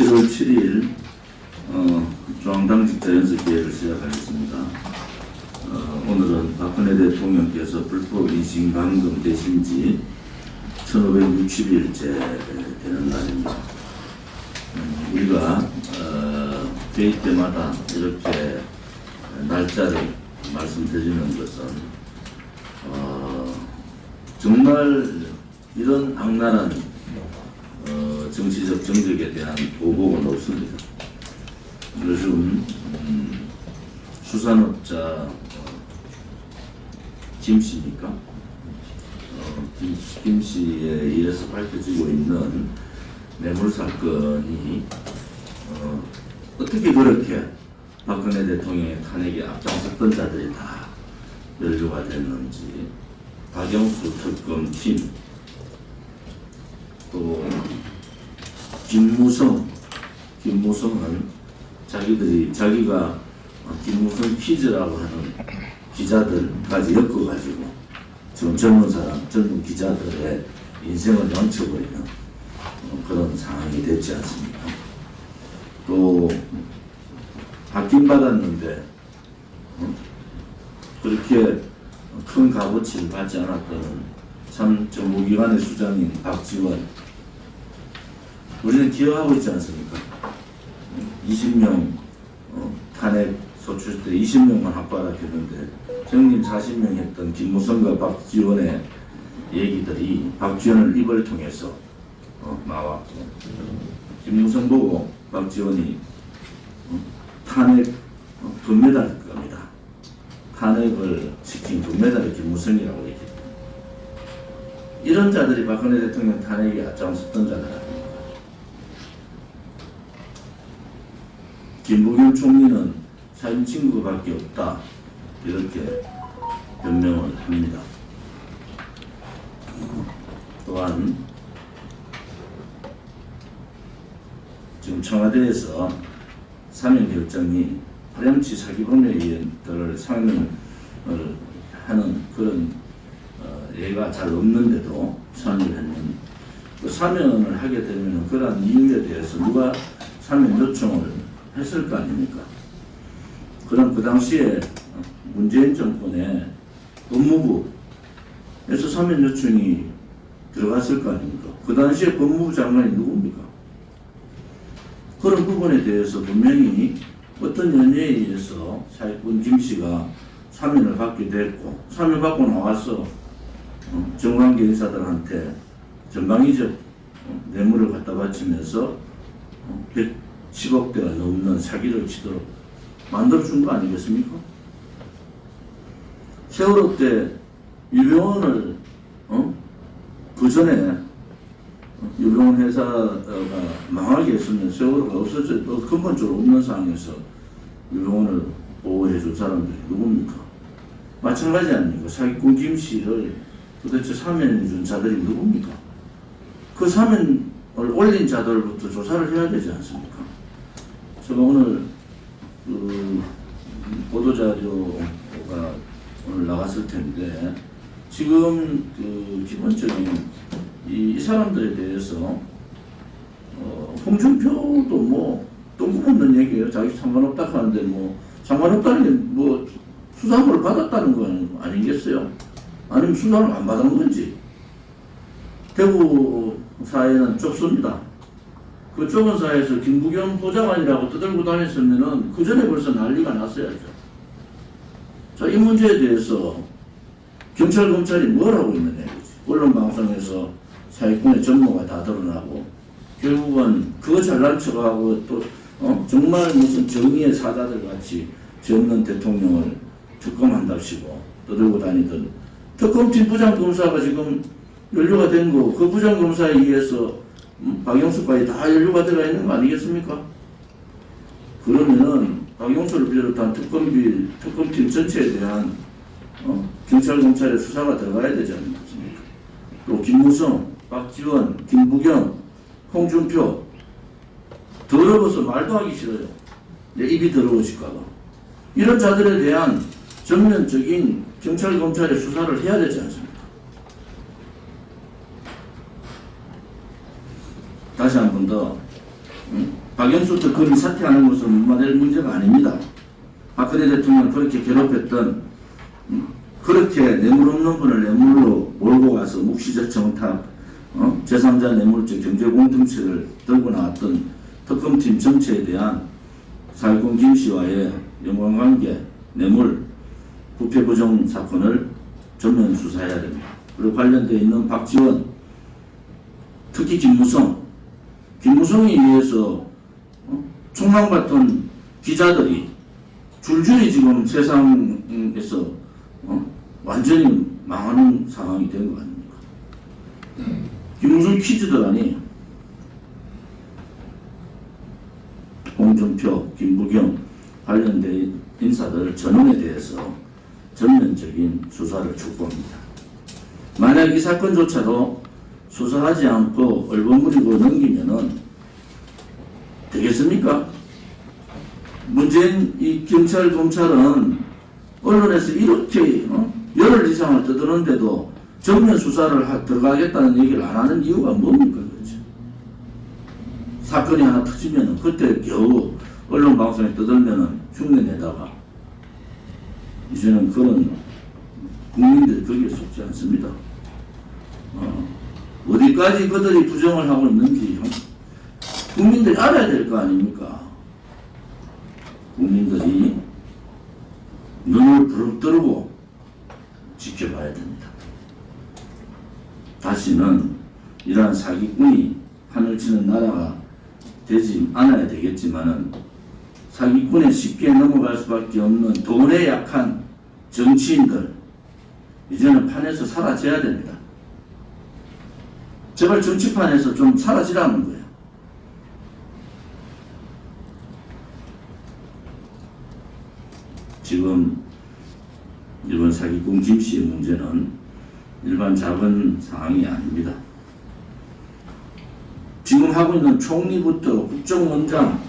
7월 7일 중앙당직자 연습기회를 시작하겠습니다. 오늘은 박근혜 대통령께서 불법 인신감금 되신 지 1560일째 되는 날입니다. 우리가 회의 때마다 이렇게 날짜를 말씀드리는 것은 정말 이런 악랄한 정치적 정적에 대한 보복은 없습니다. 요즘 수산업자 김씨입니까? 김씨에 의해서 밝혀지고 있는 뇌물사건이 어떻게 그렇게 박근혜 대통령의 탄핵에 앞장섰던 자들이 다 연루가 됐는지, 박영수 특검팀, 또 김무성은 자기가 김무성 퀴즈라고 하는 기자들까지 엮어가지고 지금 젊은 기자들의 인생을 망쳐버리는 그런 상황이 됐지 않습니까? 또 바뀜받았는데 그렇게 큰 값어치를 받지 않았던 참 정보기관의 수장인 박지원, 우리는 기억하고 있지 않습니까? 20명 탄핵 소출 때 20명만 합발했는데 정님 40명 했던 김무성과 박지원의 얘기들이 박지원을 입을 통해서 나왔고, 김무성 보고 박지원이 탄핵 금메달 겁니다. 탄핵을 시킨 금메달이 김무성이라고 얘기했다. 이런 자들이 박근혜 대통령 탄핵에 앞장섰던 자들 아닙니까? 김부겸 총리는 사진 친구밖에 없다, 이렇게 변명을 합니다. 또한 지금 청와대에서 사면결정이 파렴치 사기범죄인들을 사면을 하는 그런 예가 잘 없는데도 사면을 했는, 그 사면을 하게 되면 그러한 이유에 대해서 누가 사면 요청을 했을 거 아닙니까? 그럼 그 당시에 문재인 정권의 법무부에서 사면 요청이 들어갔을 거 아닙니까? 그 당시에 법무부 장관이 누굽니까? 그런 부분에 대해서 분명히 어떤 연유에 의해서 사기꾼 김씨가 사면을 받게 됐고, 사면 받고 나와서 정관계 인사들한테 전방위적 뇌물을 갖다 바치면서 110억대가 넘는 사기를 치도록 만들어준 거 아니겠습니까? 세월호 때 유병원을 그 전에 유병원 회사가 망하게 했으면 세월호가 없어져 근본적으로 없는 상황에서 유병원을 보호해줄 사람들이 누굽니까? 마찬가지 아닙니까? 사기꾼 김씨를 도대체 사면해준 자들이 누굽니까? 그 사면을 올린 자들부터 조사를 해야 되지 않습니까? 제가 오늘 보도자료가 오늘 나갔을 텐데, 지금 기본적인 이 사람들에 대해서 홍준표도 뭐 뜬금없는 얘기예요. 자기 상관없다 하는데 뭐 상관없다는 게 뭐 수사를 받았다는 건 아니겠어요? 아니면 수사를 안 받은 건지. 대구 사회는 좁습니다. 그 좁은 사회에서 김부겸 보좌관이라고 떠들고 다녔으면은 그 전에 벌써 난리가 났어야죠. 자, 이 문제에 대해서 경찰, 검찰이 뭘 하고 있느냐 이거지. 언론방송에서 사기꾼의 전모가 다 드러나고, 결국은 그거 잘난 척하고 또 정말 무슨 정의의 사자들 같이 죄 없는 대통령을 특검한답시고 떠들고 다니던 특검팀 부장검사가 지금 연루가 된 거, 그 부장검사에 의해서 박영수까지 다 연루가 들어가 있는 거 아니겠습니까? 그러면은 박영수를 비롯한 특검팀 전체에 대한 경찰, 검찰의 수사가 들어가야 되지 않습니까? 또 김무성, 박지원, 김부겸, 홍준표, 더러워서 말도 하기 싫어요. 내 입이 더러워질까봐. 이런 자들에 대한 전면적인 경찰, 검찰의 수사를 해야 되지 않습니까? 다시 한 번 더 박영수부터 거리 사퇴하는 것은 무마될 문제가 아닙니다. 박근혜 대통령을 그렇게 괴롭혔던 그렇게 뇌물 없는 분을 뇌물로 몰고 가서 묵시적 정탁, 제3자 뇌물죄 경제공동체를 들고 나왔던 특검팀 정체에 대한 4.19 김씨와의 연관관계, 뇌물, 부패 부정 사건을 전면 수사해야 됩니다. 그리고 관련되어 있는 박지원, 특히 김무성에 의해서 총망받던 기자들이 줄줄이 지금 세상에서 완전히 망하는 상황이 된 거 아닙니까? 김무성 퀴즈들 아니에요. 홍준표, 김부겸 관련된 인사들 전원에 대해서 전면적인 수사를 촉구합니다. 만약 이 사건조차도 수사하지 않고 얼버무리고 넘기면은 되겠습니까? 문재인 이 경찰, 검찰은 언론에서 이렇게 열흘 이상을 떠드는데도 전면 수사를 들어가겠다는 얘기를 안 하는 이유가 뭡니까? 그렇죠? 사건이 하나 터지면은 그때 겨우 언론 방송에 떠들면은 흉내 내다가 이제는 그런 국민들이 거기에 속지 않습니다. 어디까지 그들이 부정을 하고 있는지 국민들이 알아야 될 거 아닙니까? 국민들이 눈을 부릅뜨고 지켜봐야 됩니다. 다시는 이러한 사기꾼이 판을 치는 나라가 되지 않아야 되겠지만은 사기꾼에 쉽게 넘어갈 수밖에 없는 돈에 약한 정치인들 이제는 판에서 사라져야 됩니다. 제발 정치판에서 좀 사라지라는 거예요. 지금 이번 사기꾼 김씨의 문제는 일반 작은 상황이 아닙니다. 지금 하고 있는 총리부터 국정원장,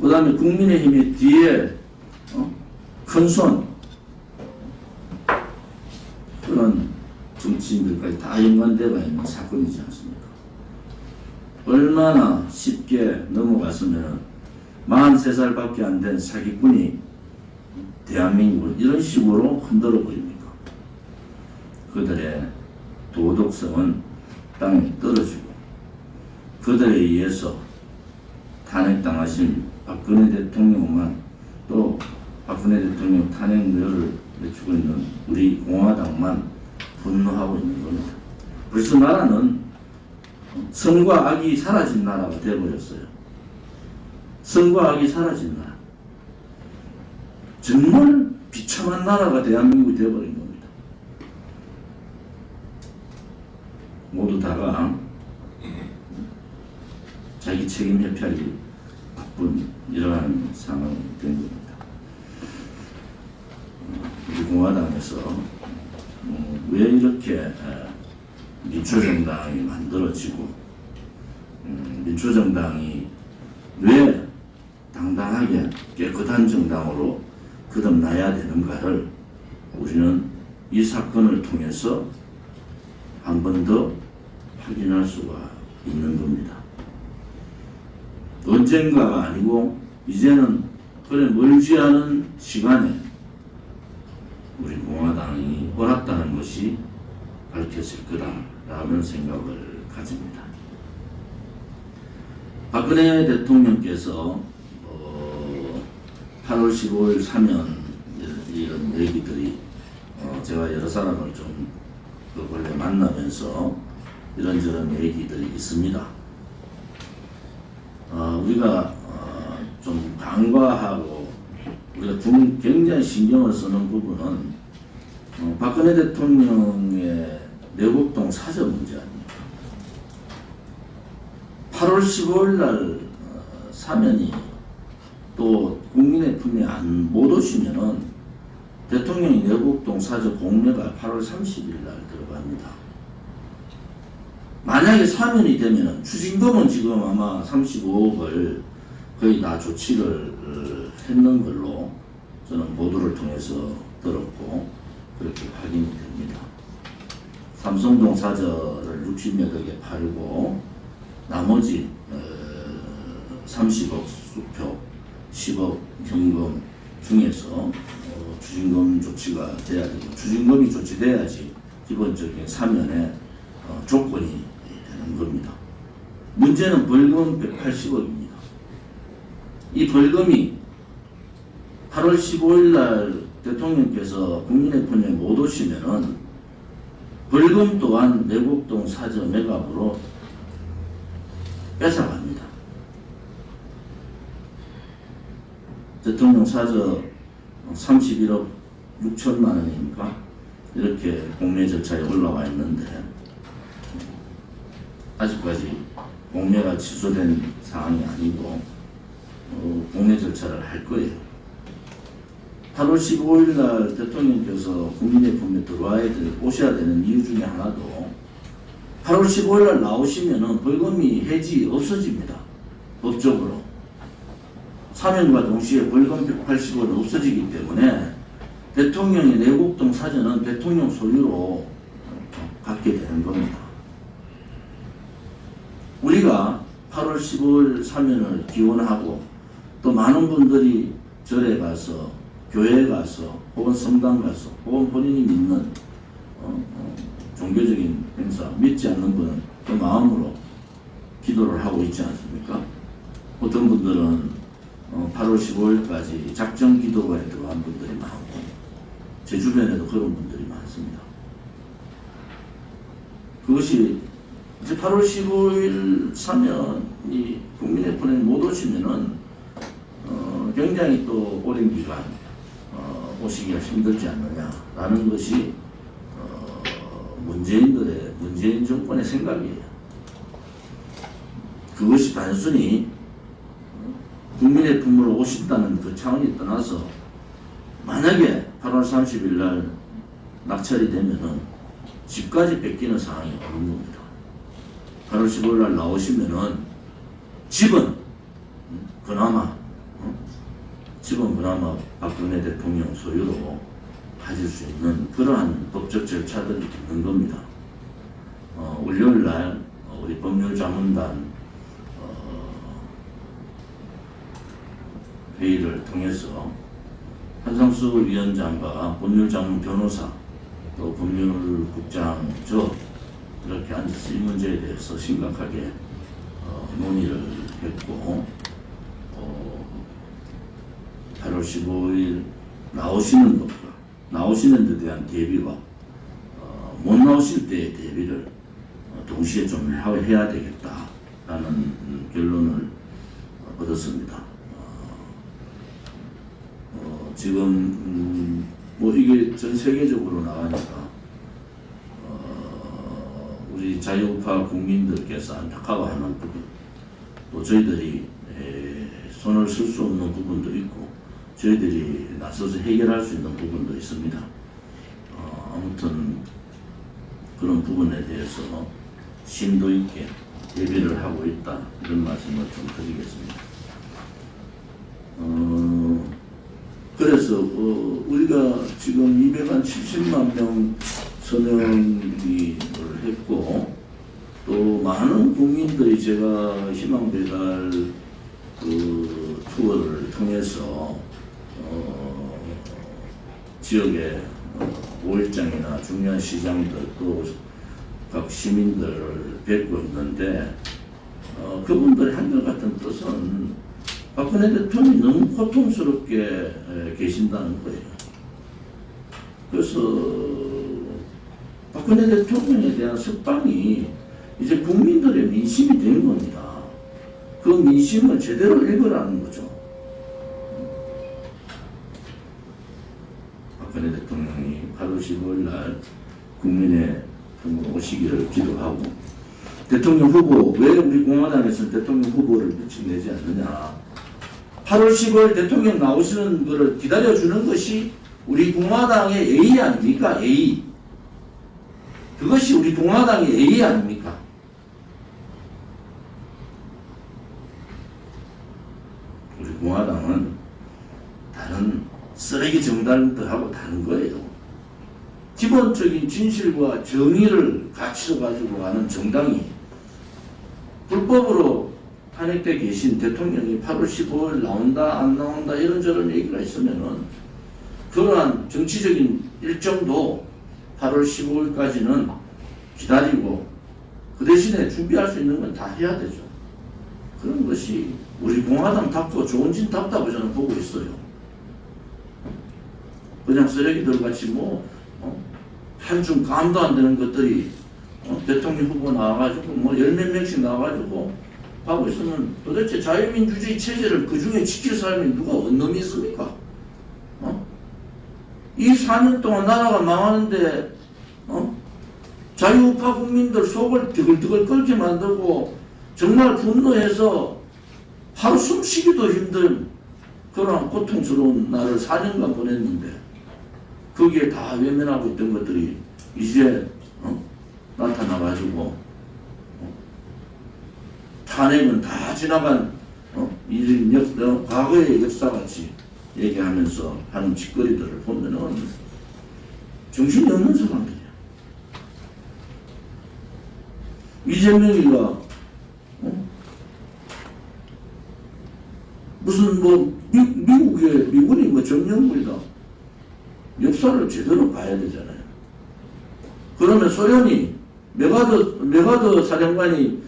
그 다음에 국민의힘의 뒤에 큰손 그런 정치인들까지 다 연관되어 있는 사건이지 않습니까? 얼마나 쉽게 넘어갔으면 43살밖에 안 된 사기꾼이 대한민국을 이런 식으로 흔들어 버립니까? 그들의 도덕성은 땅에 떨어지고 그들에 의해서 탄핵당하신 박근혜 대통령만 또 박근혜 대통령 탄핵료를 내주고 있는 우리 공화당만 분노하고 있는 겁니다. 벌써 나라는 선과 악이 사라진 나라가 되어버렸어요. 선과 악이 사라진 나라. 정말 비참한 나라가 대한민국이 되어버린 겁니다. 모두 다가 자기 책임 회피하기 바쁜 이러한 상황이 된 겁니다. 우리 공화당에서 왜 이렇게 민초정당이 만들어지고 민초정당이 왜 당당하게 깨끗한 정당으로 거듭나야 되는가를 우리는 이 사건을 통해서 한 번 더 확인할 수가 있는 겁니다. 언젠가가 아니고 이제는 그래 멀지 않은 시간에 우리 공화당이 옳았다는 것이 밝혀질 거다라는 생각을 가집니다. 박근혜 대통령께서 8월 15일 사면 이런 얘기들이 제가 여러 사람을 좀 원래 만나면서 이런저런 얘기들이 있습니다. 우리가 좀 간과하고 우리가 굉장히 신경을 쓰는 부분은 박근혜 대통령의 내곡동 사저 문제 아닙니까? 8월 15일 날 사면이 또 국민의 품에 못 오시면은 대통령이 내곡동 사저 공매가 8월 30일 날 들어갑니다. 만약에 사면이 되면은 추징금은 지금 아마 35억을 거의 다 조치를 했는 걸로 저는 보도를 통해서 들었고 그렇게 확인이 됩니다. 삼성동 사저를 60몇 억에 팔고 나머지 30억 수표, 10억 현금 중에서 추징금 조치가 돼야 되고, 추징금이 조치돼야지 기본적인 사면의 조건이 되는 겁니다. 문제는 벌금 180억입니다. 이 벌금이 8월 15일 날 대통령께서 국민의 품에 못 오시면은 벌금 또한 내곡동 사저 매각으로 뺏어갑니다. 대통령 사저 31억 6천만 원이니까 이렇게 공매 절차에 올라와 있는데 아직까지 공매가 취소된 사항이 아니고 공매 절차를 할 거예요. 8월 15일 날 대통령께서 국민의 품에 오셔야 되는 이유 중에 하나도 8월 15일 날 나오시면은 벌금이 해지 없어집니다. 법적으로. 사면과 동시에 벌금 180억은 없어지기 때문에 대통령의 내곡동 사저는 대통령 소유로 갖게 되는 겁니다. 우리가 8월 15일 사면을 기원하고 또 많은 분들이 절에 가서 교회에 가서 혹은 성당 가서 혹은 본인이 믿는 종교적인 행사 믿지 않는 분은 그 마음으로 기도를 하고 있지 않습니까? 어떤 분들은 8월 15일까지 작정 기도관에 들어간 분들이 많고 제 주변에도 그런 분들이 많습니다. 그것이 이제 8월 15일 사면이 국민의 품에 못 오시면은 굉장히 또 오랜 기간 오시기가 힘들지 않느냐라는 것이 문재인 정권의 생각이에요. 그것이 단순히 국민의 품으로 오신다는 그 차원이 떠나서 만약에 8월 30일 날 낙찰이 되면은 집까지 뺏기는 상황이 오는 겁니다. 8월 15일 날 나오시면은 집은 그나마 박근혜 대통령 소유로 가질 수 있는 그러한 법적 절차들이 있는 겁니다. 월요일 날 우리 법률자문단 회의를 통해서 한상수 위원장과 법률자문 변호사 또 법률국장 저 이렇게 앉아서 이 문제에 대해서 심각하게 논의를 했고 8월 15일 나오시는 것과 나오시는 데 대한 대비와 못 나오실 때의 대비를 동시에 좀 해야 되겠다라는 결론을 얻었습니다. 지금 뭐 이게 전 세계적으로 나가니까 우리 자유우파 국민들께서 안타까워하는 부분 또 저희들이 손을 쓸 수 없는 부분도 있고 저희들이 나서서 해결할 수 있는 부분도 있습니다. 아무튼 그런 부분에 대해서 심도 있게 대비를 하고 있다 이런 말씀을 좀 드리겠습니다. 그래서 우리가 지금 270만 명 서명을 했고 또 많은 국민들이 제가 희망배달 그 투어를 통해서 지역의 5일장이나 중요한 시장들 또 각 시민들을 뵙고 있는데 그분들의 한결같은 뜻은 박근혜 대통령이 너무 고통스럽게 계신다는 거예요. 그래서 박근혜 대통령에 대한 석방이 이제 국민들의 민심이 된 겁니다. 그 민심을 제대로 읽으라는 거죠. 박근혜 대통령이 8월 15일 날 국민의 품으로 오시기를 기도하고 대통령 후보 왜 우리 공화당에서는 대통령 후보를 미치 내지 않느냐 8월 15일 대통령 나오시는 것을 기다려주는 것이 우리 공화당의 예의 아닙니까? 예의. 그것이 우리 공화당의 예의 아닙니까? 우리 공화당은 다른 쓰레기 정당들하고 다른 거예요. 기본적인 진실과 정의를 가치로 가지고 가는 정당이 불법으로 탄핵돼 계신 대통령이 8월 15일 나온다 안 나온다 이런저런 얘기가 있으면은 그러한 정치적인 일정도 8월 15일까지는 기다리고 그 대신에 준비할 수 있는 건 다 해야 되죠. 그런 것이 우리 공화당답고 좋은 진답다고 저는 보고 있어요. 그냥 쓰레기들 같이 한줌 감도 안 되는 것들이 대통령 후보 나와가지고 열 몇 명씩 나와가지고 하고 있으면 도대체 자유민주주의 체제를 그 중에 지킬 사람이 누가 어느 놈이 있습니까? 이 4년 동안 나라가 망하는데 자유우파 국민들 속을 드글드글 끓게 만들고 정말 분노해서 하루 숨쉬기도 힘든 그런 고통스러운 날을 4년간 보냈는데 거기에 다 외면하고 있던 것들이 이제 나타나가지고 탄핵은 다 지나간 과거의 역사같이 얘기하면서 하는 짓거리들을 보면은 정신이 없는 사람들이야. 이재명이가 무슨 미군이 정령물이다. 역사를 제대로 봐야 되잖아요. 그러면 소련이 메가더 사령관이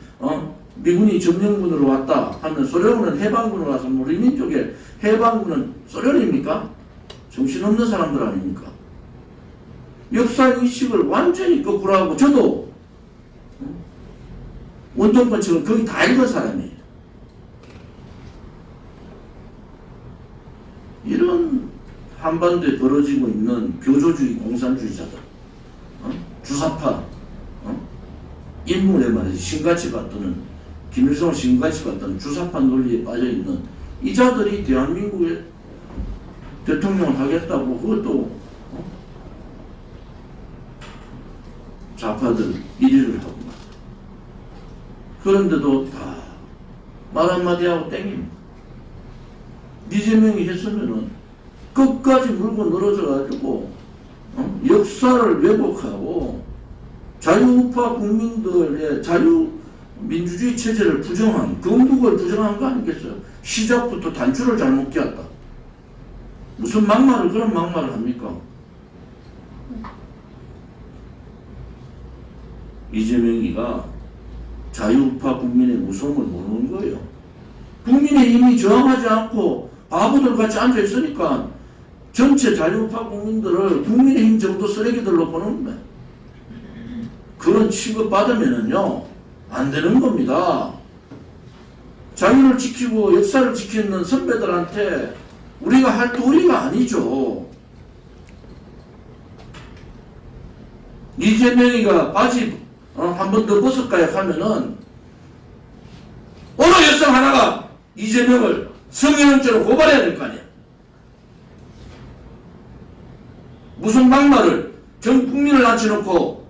미군이 점령군으로 왔다 하면 소련은 해방군으로 와서 우리 민족의 해방군은 소련입니까? 정신없는 사람들 아닙니까? 역사인식을 완전히 거꾸로 하고 저도 원동권책을 거의 다 읽은 사람이에요. 이런 한반도에 벌어지고 있는 교조주의 공산주의자들 주사파 인물에 말해서 신같이 받드는 김일성을 신같이 받드는 주사파 논리에 빠져있는 이 자들이 대한민국의 대통령을 하겠다고 그것도 좌파들 1위를 하고 그런데도 다 말 한마디 하고 땡깁니다. 이재명이 했으면은 끝까지 물고 늘어져가지고 역사를 왜곡하고 자유우파 국민들의 자유민주주의 체제를 부정한 건국을 부정한 거 아니겠어요? 시작부터 단추를 잘못 끼웠다. 무슨 그런 막말을 합니까? 이재명이가 자유우파 국민의 무서움을 모르는 거예요. 국민의힘이 저항하지 않고 바보들 같이 앉아있으니까 전체 자유우파 국민들을 국민의힘 정도 쓰레기들로 보는 거예요. 그런 취급받으면은요, 안 되는 겁니다. 자유를 지키고 역사를 지키는 선배들한테 우리가 할 도리가 아니죠. 이재명이가 바지 한 번 더 벗을까요? 하면은 어느 여성 하나가 이재명을 성희롱죄로 고발해야 될 거 아니야. 무슨 막말을 전 국민을 앉혀놓고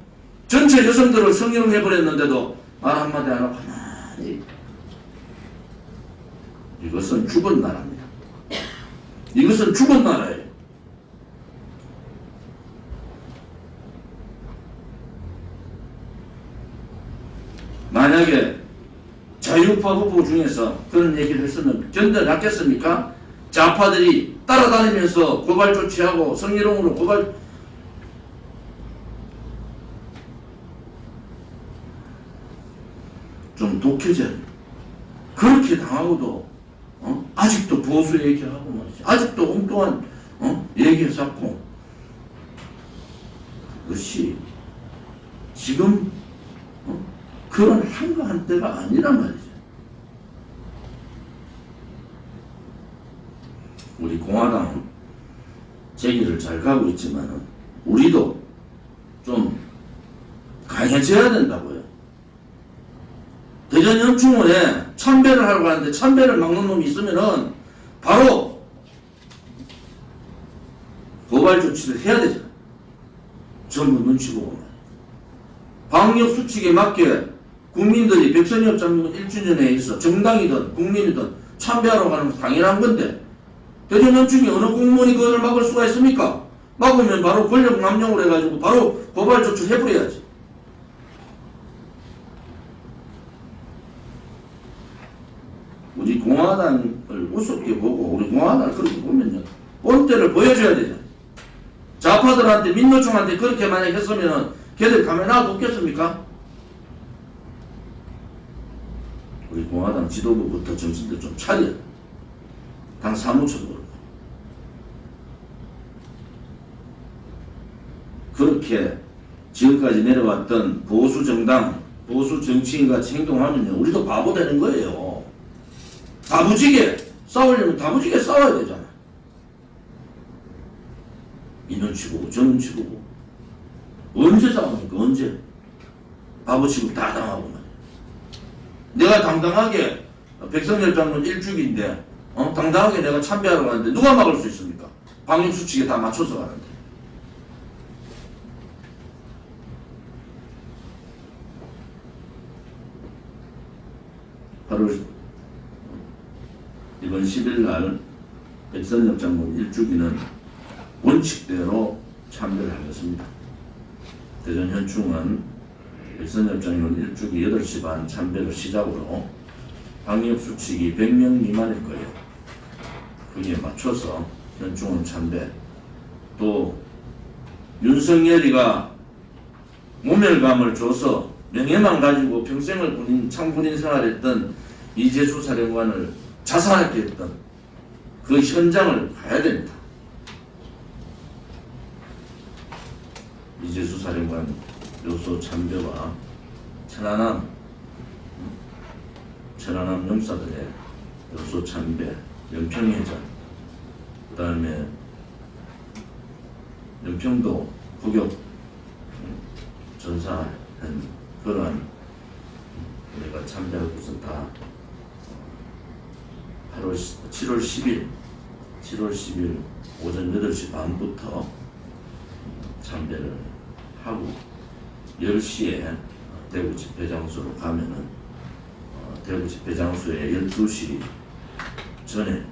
전체 여성들을 성희롱해버렸는데도 말 한마디 안 하고 가만히. 이것은 죽은 나라입니다. 이것은 죽은 나라예요. 만약에 자유우파 후보 중에서 그런 얘기를 했으면 견뎌놨겠습니까? 좌파들이 따라다니면서 고발 조치하고 성희롱으로 고발 좀 독해져. 그렇게 당하고도 아직도 보수 얘기하고 말이지. 아직도 엉뚱한 얘기해서 그것이 지금 그런 한가한 때가 아니란 말이죠. 우리 공화당 제기를 잘 가고 있지만 우리도 좀 강해져야 된다고요. 대전 연충원에 참배를 하러 가는데 참배를 막는 놈이 있으면은 바로 고발 조치를 해야 되잖아. 전부 눈치 보고 말이야. 방역 수칙에 맞게 국민들이 백선엽 장군 1주년에 있어 정당이든 국민이든 참배하러 가는 건 당연한 건데 대전 연충이 어느 공무원이 그걸 막을 수가 있습니까? 막으면 바로 권력 남용을 해가지고 바로 고발 조치를 해버려야지. 우리 공화당을 우습게 보고 우리 공화당을 그렇게 보면요. 본때를 보여줘야 되죠. 좌파들한테 민노총한테 그렇게 만약 했으면 걔들 가만 놔뒀겠습니까? 우리 공화당 지도부부터 정신들 좀 차려. 당 사무처도 그렇고. 그렇게 지금까지 내려왔던 보수 정당, 보수 정치인같이 행동하면요. 우리도 바보 되는 거예요. 다부지게 싸우려면 다부지게 싸워야 되잖아. 이 눈치 보고 저 눈치 보고. 언제 싸웁니까? 언제? 바보 취급 다 당하고 말이야. 내가 당당하게 백성열 장군 일주기인데 당당하게 내가 참배하러 가는데 누가 막을 수 있습니까? 방역수칙에 다 맞춰서 가는데. 바로 이번 10일 날 백선엽 장군 일주기는 원칙대로 참배를 하겠습니다. 대전 현충은 백선엽 장군 일주기 8시 반 참배를 시작으로 방역수칙이 100명 미만일 거예요. 거기에 맞춰서 현충원 참배. 또 윤석열이가 모멸감을 줘서 명예만 가지고 평생을 창군인 생활했던 이재수 사령관을 자살하게 했던 그 현장을 가야 됩니다. 이재수 사령관 묘소 참배와 천안함 용사들의 묘소 참배, 연평해전, 그 다음에 연평도 포격 전사한 그러한 우리가 참배할 곳은 다 7월 10일 오전 8시 반부터 참배를 하고 10시에 대구 집회장소로 가면은 대구 집회장소에 12시 전에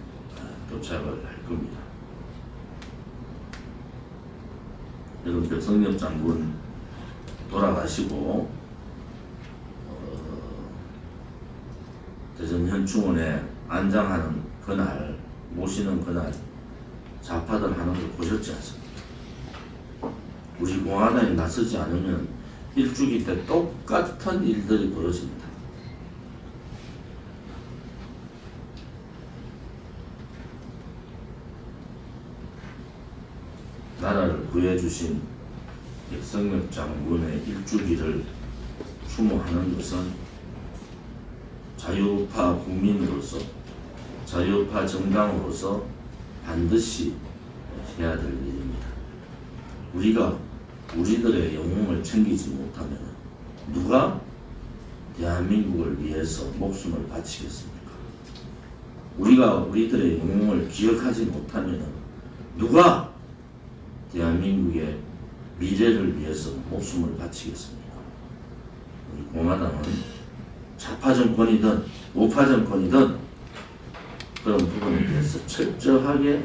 도착을 할 겁니다. 여러분 백성엽 장군 돌아가시고 대전 현충원에 안장하는 그날, 모시는 그날 좌파들 하는 걸 보셨지 않습니까? 우리 공화당이 나서지 않으면 일주기 때 똑같은 일들이 벌어집니다. 나라를 구해주신 백성엽 장군의 일주기를 추모하는 것은 자유파 국민으로서, 자유파 정당으로서 반드시 해야 될 일입니다. 우리가 우리들의 영웅을 챙기지 못하면 누가 대한민국을 위해서 목숨을 바치겠습니까? 우리가 우리들의 영웅을 기억하지 못하면 누가 대한민국의 미래를 위해서 목숨을 바치겠습니까? 우리 공화당은 좌파 정권이든 우파 정권이든 그런 부분에 대해서 철저하게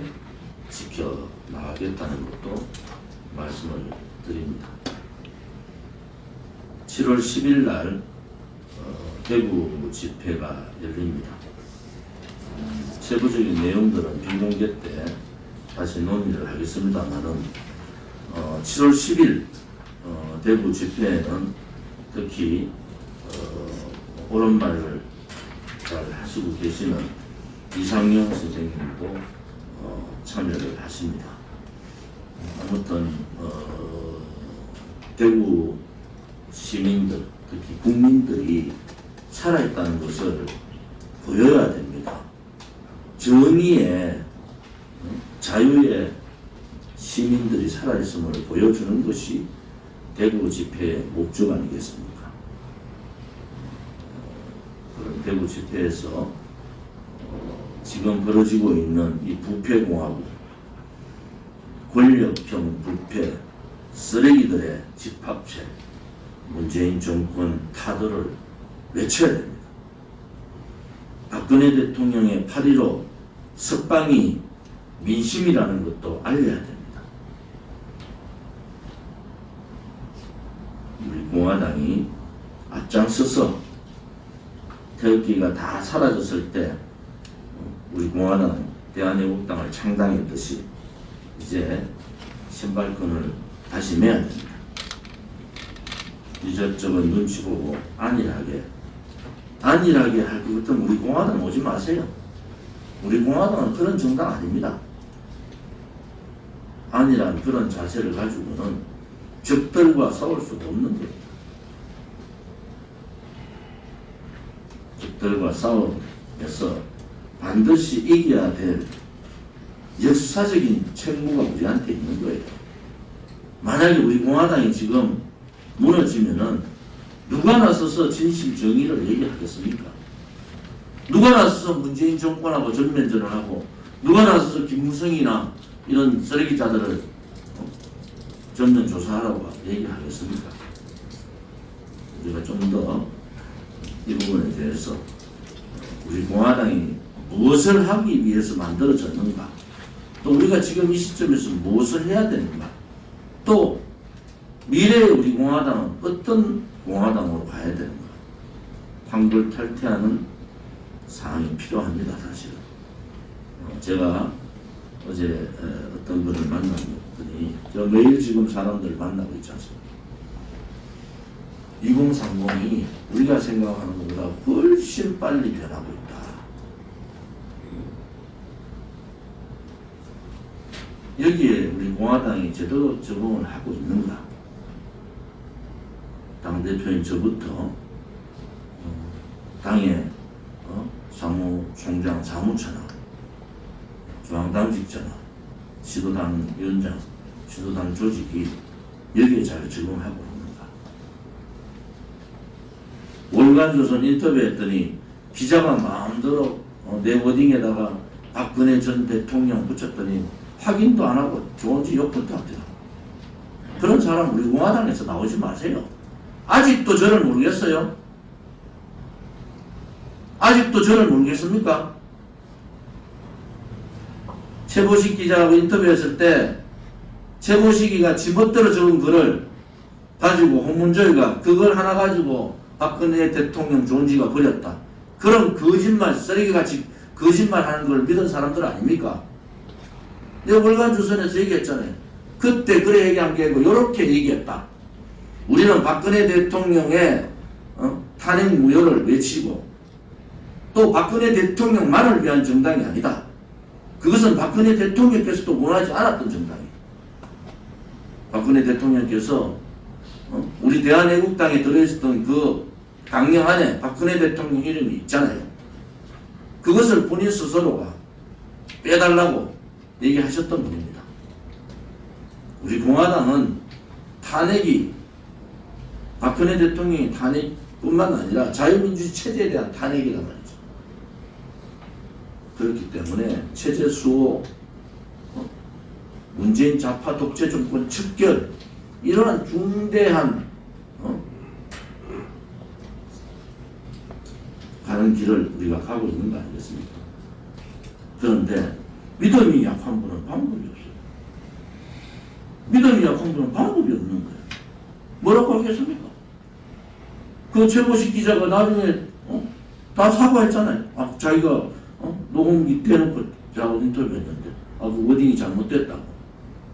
지켜나가겠다는 것도 말씀을 드립니다. 7월 10일 날 대구 집회가 열립니다. 세부적인 내용들은 비공개 때 다시 논의를 하겠습니다만은 7월 10일 대구 집회에는 특히 옳은 말을 잘 하시고 계시는 이상영 선생님도 참여를 하십니다. 아무튼 대구 시민들, 특히 국민들이 살아있다는 것을 보여야 됩니다. 정의의, 자유의 시민들이 살아있음을 보여주는 것이 대구 집회의 목적 아니겠습니까? 그런 대구 집회에서 지금 벌어지고 있는 이 부패공화국, 권력형 부패, 쓰레기들의 집합체, 문재인 정권 타도를 외쳐야 됩니다. 박근혜 대통령의 8.15 석방이 민심이라는 것도 알려야 됩니다. 우리 공화당이 앞장서서 태극기가 다 사라졌을 때 공화당은 대한애국당을 창당했듯이 이제 신발끈을 다시 매야 됩니다. 이것저것 눈치 보고 안일하게 할 것 같으면 우리 공화당 오지 마세요. 우리 공화당은 그런 정당 아닙니다. 안일한 그런 자세를 가지고는 적들과 싸울 수가 없는 겁니다. 적들과 싸움에서 반드시 이겨야 될 역사적인 책무가 우리한테 있는 거예요. 만약에 우리 공화당이 지금 무너지면은 누가 나서서 진실 정의를 얘기하겠습니까? 누가 나서서 문재인 정권하고 전면전을 하고 누가 나서서 김무성이나 이런 쓰레기자들을 전면 조사하라고 얘기하겠습니까? 우리가 좀 더 이 부분에 대해서 우리 공화당이 무엇을 하기 위해서 만들어졌는가, 또 우리가 지금 이 시점에서 무엇을 해야 되는가, 또 미래의 우리 공화당은 어떤 공화당으로 가야 되는가, 황골탈퇴하는 사항이 필요합니다. 사실은 제가 어제 어떤 분을 만났더니 저 매일 지금 사람들 만나고 있지 않습니까? 2030이 우리가 생각하는 것보다 훨씬 빨리 변하고 있다. 여기에 우리 공화당이 제대로 적응을 하고 있는가? 당대표인 저부터 당의 사무총장, 사무처나 중앙당직자나 시도당 위원장, 시도당 조직이 여기에 잘 적응하고 있는가? 월간조선 인터뷰했더니 기자가 마음대로 내 워딩에다가 박근혜 전 대통령 붙였더니 확인도 안 하고 좋은지 욕부터 합니다. 그런 사람 우리 공화당에서 나오지 마세요. 아직도 저를 모르겠어요? 아직도 저를 모르겠습니까? 최보식 기자하고 인터뷰했을 때 최보식이가 지멋대로 적은 글을 가지고 홍문조이가 그걸 하나 가지고 박근혜 대통령 존지가 버렸다. 그런 거짓말, 쓰레기같이 거짓말하는 걸 믿은 사람들 아닙니까? 내가 월간조선에서 얘기했잖아요. 그때 그래 얘기한 게 아니고 이렇게 얘기했다. 우리는 박근혜 대통령의 탄핵 무효를 외치고 또 박근혜 대통령만을 위한 정당이 아니다. 그것은 박근혜 대통령께서도 원하지 않았던 정당이에요. 박근혜 대통령께서 우리 대한애국당에 들어있었던 그 강령 안에 박근혜 대통령 이름이 있잖아요. 그것을 본인 스스로가 빼달라고 얘기하셨던 분입니다. 우리 공화당은 탄핵이 박근혜 대통령의 탄핵뿐만 아니라 자유민주주의 체제에 대한 탄핵이란 말이죠. 그렇기 때문에 체제 수호, 문재인 좌파 독재 정권 척결, 이러한 중대한 가는 길을 우리가 가고 있는 거 아니겠습니까? 그런데 믿음이 약한 분은 방법이 없어요. 믿음이 약한 분은 방법이 없는 거예요. 뭐라고 하겠습니까? 그 최보식 기자가 나중에 다 사과했잖아요. 자기가 녹음기 떼놓고 저하고 인터뷰했는데 그 워딩이 잘못됐다고.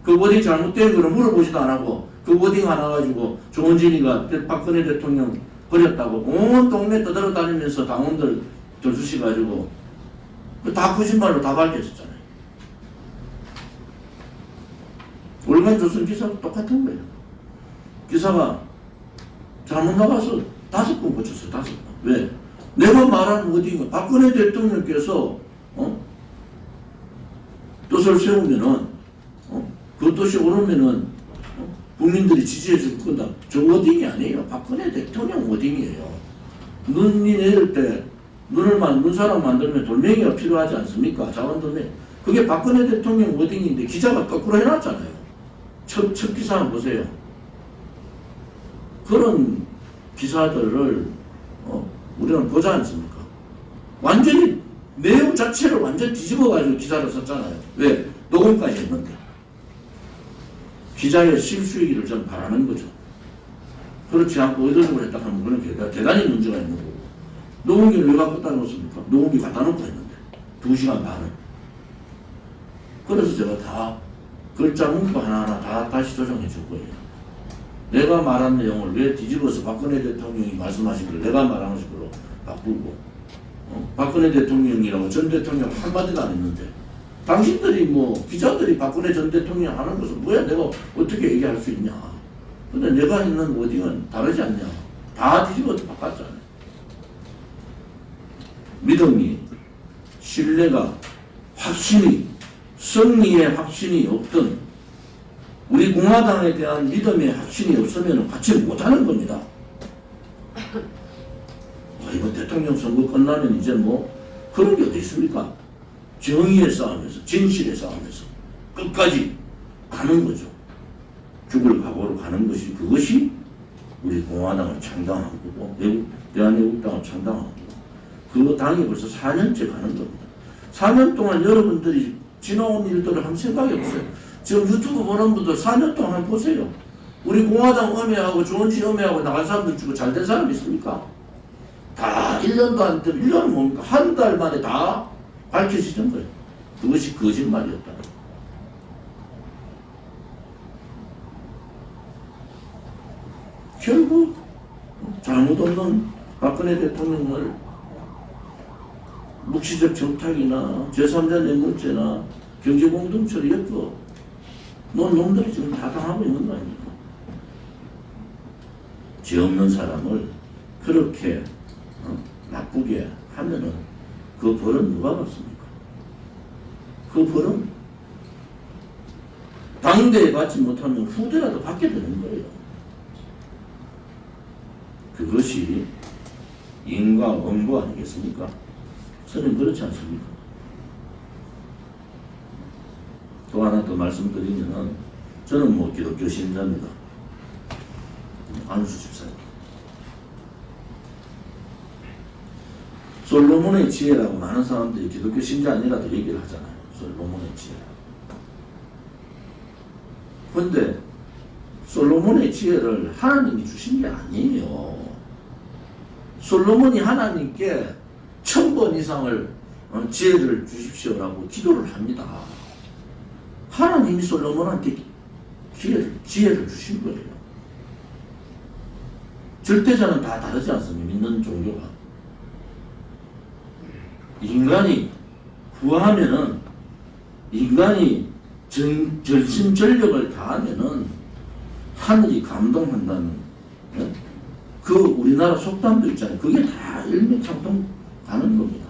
그 워딩 잘못된 거를 물어보지도 안 하고 그 워딩 하나 가지고 조원진이가 박근혜 대통령 버렸다고 온 동네 떠들어다니면서 당원들 들쑤시가지고 다 거짓말로 다 밝혔었잖아요. 월간조선 기사도 똑같은 거예요. 기사가 잘못 나가서 5번 고쳤어요. 5번. 왜? 내가 말한 워딩은 박근혜 대통령께서 뜻을 세우면은 그 뜻이 오르면은 국민들이 지지해 줄 건다. 저 워딩이 아니에요. 박근혜 대통령 워딩이에요. 눈이 내릴 때 눈사람 만들면 돌멩이가 필요하지 않습니까? 자원돌멩이. 그게 박근혜 대통령 워딩인데 기자가 거꾸로 해놨잖아요. 첫 기사 한번 보세요. 그런 기사들을 우리는 보지 않습니까? 완전히 내용 자체를 완전 뒤집어가지고 기사를 썼잖아요. 왜? 녹음까지 했는데. 기자의 실수이기를 좀 바라는 거죠. 그렇지 않고 의도적으로 했다 하면 그건 대단히 문제가 있는 거고. 녹음기를 왜 갖고 따 놓습니까? 녹음기 갖다 놓고 했는데. 2시간 반을. 그래서 제가 다 글자 문구 하나하나 다 다시 조정해 줄 거예요. 내가 말한 내용을 왜 뒤집어서 박근혜 대통령이 말씀하신 걸 내가 말한 식으로 바꾸고, 박근혜 대통령이라고 전 대통령 한마디도 안 했는데, 당신들이 기자들이 박근혜 전 대통령 하는 것을 뭐야 내가 어떻게 얘기할 수 있냐. 근데 내가 있는 워딩은 다르지 않냐. 다 뒤집어서 바꿨잖아요. 믿음이, 신뢰가, 확신이, 승리의 확신이 없던, 우리 공화당에 대한 믿음의 확신이 없으면 같이 못하는 겁니다. 이번 대통령 선거 끝나면 이제 그런 게 어디 있습니까? 정의의 싸움에서, 진실의 싸움에서 끝까지 가는 거죠. 죽을 각오로 가는 것이, 그것이 우리 공화당을 창당한 거고, 대한애국당을 창당한 거고, 그 당이 벌써 4년째 가는 겁니다. 4년 동안 여러분들이 지나온 일들을 한번 생각해 보세요. 지금 유튜브 보는 분들 4년 동안 한번 보세요. 우리 공화당 음해하고 조은지 음해하고 나간 사람들 중에 잘된 사람 있습니까? 다 1년도 안 되면, 1년은 뭡니까? 한 달 만에 다 밝혀지는 거예요. 그것이 거짓말이었다. 결국 잘못 없는 박근혜 대통령을 묵시적 정탁이나 제3자 뇌물죄나 경제공동처를 엮어 놓은 놈들이 지금 다 당하고 있는 거 아닙니까? 죄 없는 사람을 그렇게 나쁘게 하면은 그 벌은 누가 받습니까? 그 벌은 당대에 받지 못하면 후대라도 받게 되는 거예요. 그것이 인과 원고 아니겠습니까? 저는 그렇지 않습니까? 또 하나 더 말씀드리면은, 저는 기독교 신자입니다. 안수 집사님. 솔로몬의 지혜라고 많은 사람들이 기독교 신자 아니라도 얘기를 하잖아요. 솔로몬의 지혜라고. 그런데 솔로몬의 지혜를 하나님이 주신 게 아니에요. 솔로몬이 하나님께 1000번 이상을 지혜를 주십시오라고 기도를 합니다. 하나님이 솔로몬한테 지혜를 주신 거예요. 절대자는 다 다르지 않습니까? 믿는 종교가. 인간이 구하면은, 인간이 절심전력을 다하면은 하늘이 감동한다는, 그 우리나라 속담도 있잖아요. 그게 다 일맥상통 가는 겁니다.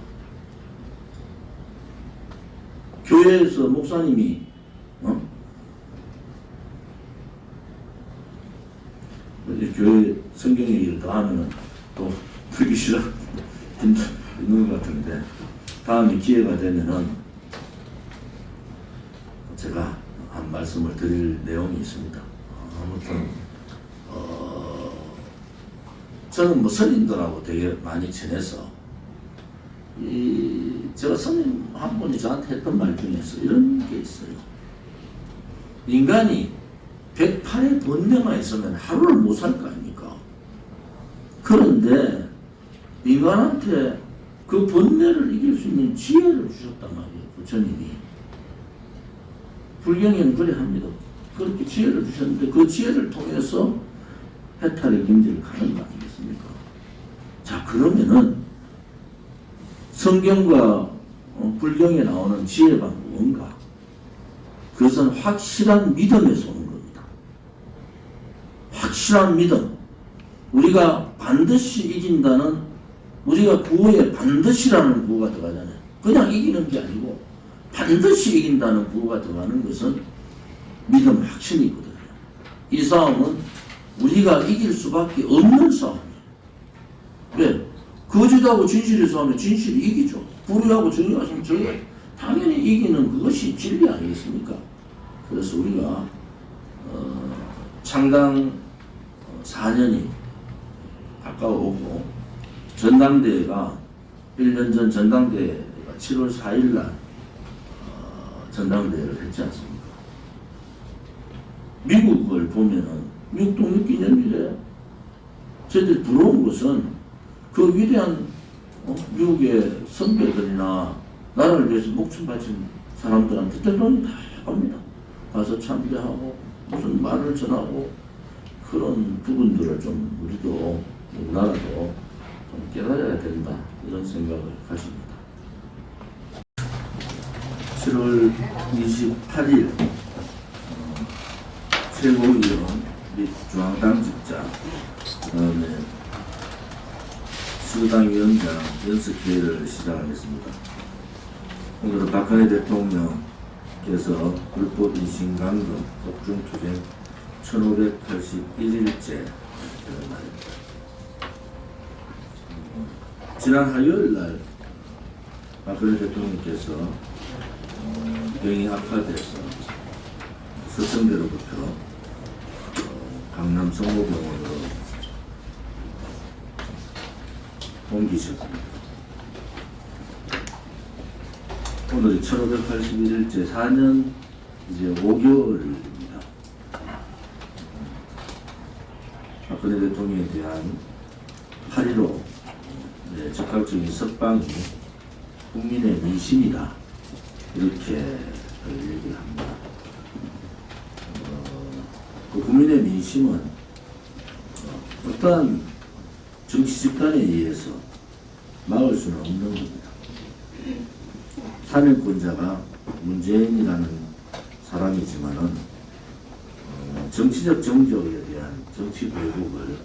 교회에서 목사님이 교회 성경 얘기를 더 하면은 또 듣기 싫어 있는 것 같은데, 다음에 기회가 되면은 제가 한 말씀을 드릴 내용이 있습니다. 아무튼 저는 선임들하고 되게 많이 친해서, 제가 선임 한 분이 저한테 했던 말 중에서 이런 게 있어요. 인간이 108의 번뇌가 있으면 하루를 못 살 거 아닙니까? 그런데 인간한테 그 번뇌를 이길 수 있는 지혜를 주셨단 말이에요. 부처님이. 불경에는 그래 합니다. 그렇게 지혜를 주셨는데 그 지혜를 통해서 해탈의 경지를 가는 거 아니겠습니까? 자, 그러면은 성경과 불경에 나오는 지혜가 뭔가? 그것은 확실한 믿음에서 오는 겁니다. 확실한 믿음. 우리가 반드시 이긴다는, 우리가 구호에 반드시라는 구호가 들어가잖아요. 그냥 이기는 게 아니고 반드시 이긴다는 구호가 들어가는 것은 믿음 확신이거든요. 이 싸움은 우리가 이길 수밖에 없는 싸움이에요. 왜? 거짓하고 진실의 싸움에 진실이 이기죠. 불의하고 정의가 있으면 정의가 당연히 이기는 그것이 진리 아니겠습니까? 그래서 우리가 창당 4년이 가까워오고, 전당대회가 1년 전 전당대회가 7월 4일날 전당대회를 했지 않습니까? 미국을 보면은 미국 독립기념일에 저희들이 부러운 것은 그 위대한 미국의 선배들이나 나라를 위해서 목숨 바친 사람들한테 대통령이 다 합니다. 가서 참배하고 무슨 말을 전하고 그런 부분들을 좀 우리도 우리나라도 좀 깨달아야 된다 이런 생각을 가집니다. 7월 28일 최고위원 및 중앙당직자 그다음에 수당위원장 연석회의를 시작하겠습니다. 오늘은 박근혜 대통령께서 불법 인신강금 법중투쟁 1581일째 날입니다. 지난 화요일날 박근혜 대통령께서 병이 악화돼서 서천대로부터 강남 성모병원으로 옮기셨습니다. 오늘이 1581일째 4년 이제 5개월입니다. 박근혜 대통령에 대한 8.15 적극적인 석방이 국민의 민심이다 이렇게 얘기를 합니다. 그 국민의 민심은 어떠한 정치 집단에 의해서 막을 수는 없는 겁니다. 사면권자가 문재인이라는 사람이지만은 정치적 정적에 대한 정치 보복을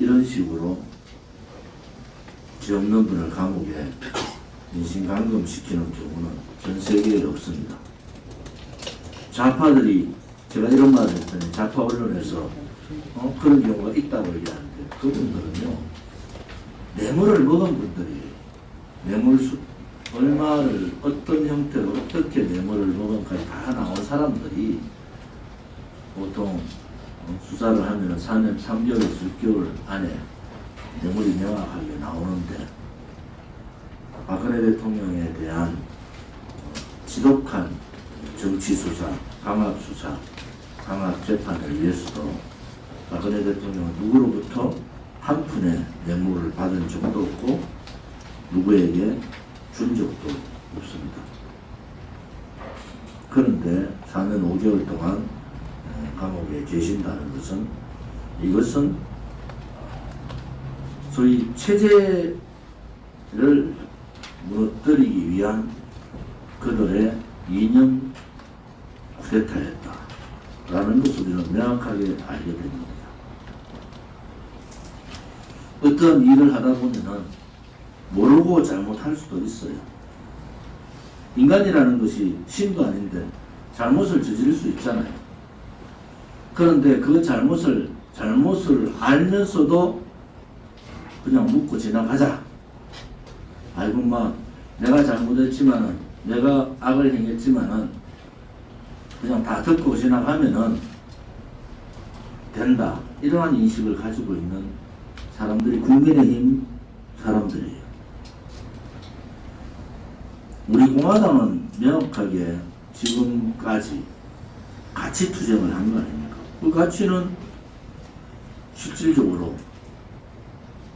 이런 식으로 죄 없는 분을 감옥에 인신감금시키는 경우는 전 세계에 없습니다. 좌파들이 제가 이런 말을 했더니 좌파 언론에서 그런 경우가 있다고 얘기하는데 그분들은요 뇌물을 먹은 분들이 뇌물 얼마를 어떤 형태로 어떻게 뇌물을 먹은까지 다 나온 사람들이 보통 수사를 하면 4년 3개월에서 6개월 안에 뇌물이 명확하게 나오는데 박근혜 대통령에 대한 지독한 정치수사, 강압수사, 강압재판을 위해서도 박근혜 대통령은 누구로부터 한 푼의 뇌물을 받은 적도 없고 누구에게 준 적도 없습니다. 그런데 4년 5개월 동안 감옥에 계신다는 것은 이것은 소위 체제를 무너뜨리기 위한 그들의 이념 쿠데타였다라는 것을 우리는 명확하게 알게 됩니다. 어떤 일을 하다 보면은 모르고 잘못할 수도 있어요. 인간이라는 것이 신도 아닌데 잘못을 저지를 수 있잖아요. 그런데 그 잘못을 알면서도 그냥 묻고 지나가자. 아이고 내가 잘못했지만은 내가 악을 행했지만은 그냥 다 듣고 지나가면은 된다. 이러한 인식을 가지고 있는 사람들이 국민의힘 사람들이에요. 우리 공화당은 명확하게 지금까지 가치 투쟁을 한 거 아닙니까? 그 가치는 실질적으로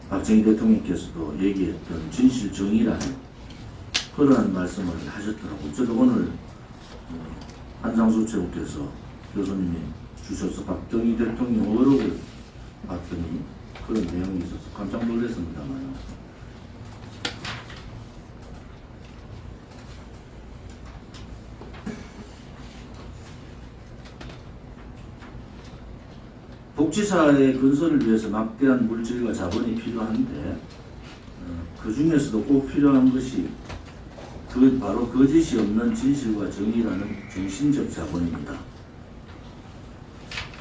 박정희 대통령께서도 얘기했던 진실 정의라는 그러한 말씀을 하셨더라고요. 저도 오늘 한상수 최고께서 교수님이 주셔서 박정희 대통령 어록을 봤더니 그런 내용이 있어서 깜짝 놀랐습니다만 복지사의 건설을 위해서 막대한 물질과 자본이 필요한데 그 중에서도 꼭 필요한 것이 바로 거짓이 없는 진실과 정의라는 중심적 자본입니다.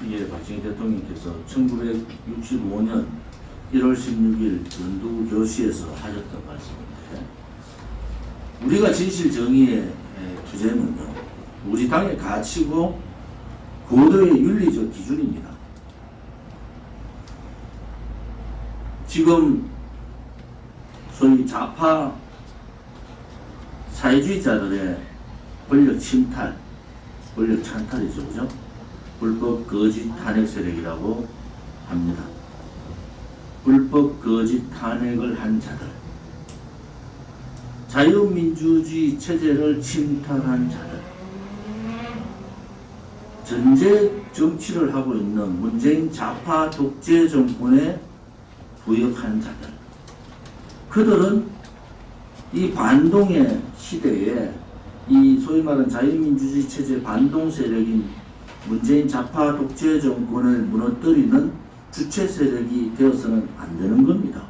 이게 박정희 대통령께서 1965년 1월 16일 연두 교시에서 하셨던 말씀인데 우리가 진실 정의의 투쟁은요 우리 당의 가치고 고도의 윤리적 기준입니다. 지금 소위 좌파 사회주의자들의 권력 침탈, 권력 찬탈이죠, 그죠? 불법 거짓 탄핵 세력이라고 합니다. 불법 거짓 탄핵을 한 자들. 자유민주주의 체제를 침탈한 자들, 전제 정치를 하고 있는 문재인 좌파 독재 정권에 부역한 자들, 그들은 이 반동의 시대에 이 소위 말하는 자유민주주의 체제 반동 세력인 문재인 좌파 독재 정권을 무너뜨리는 주체 세력이 되어서는 안 되는 겁니다.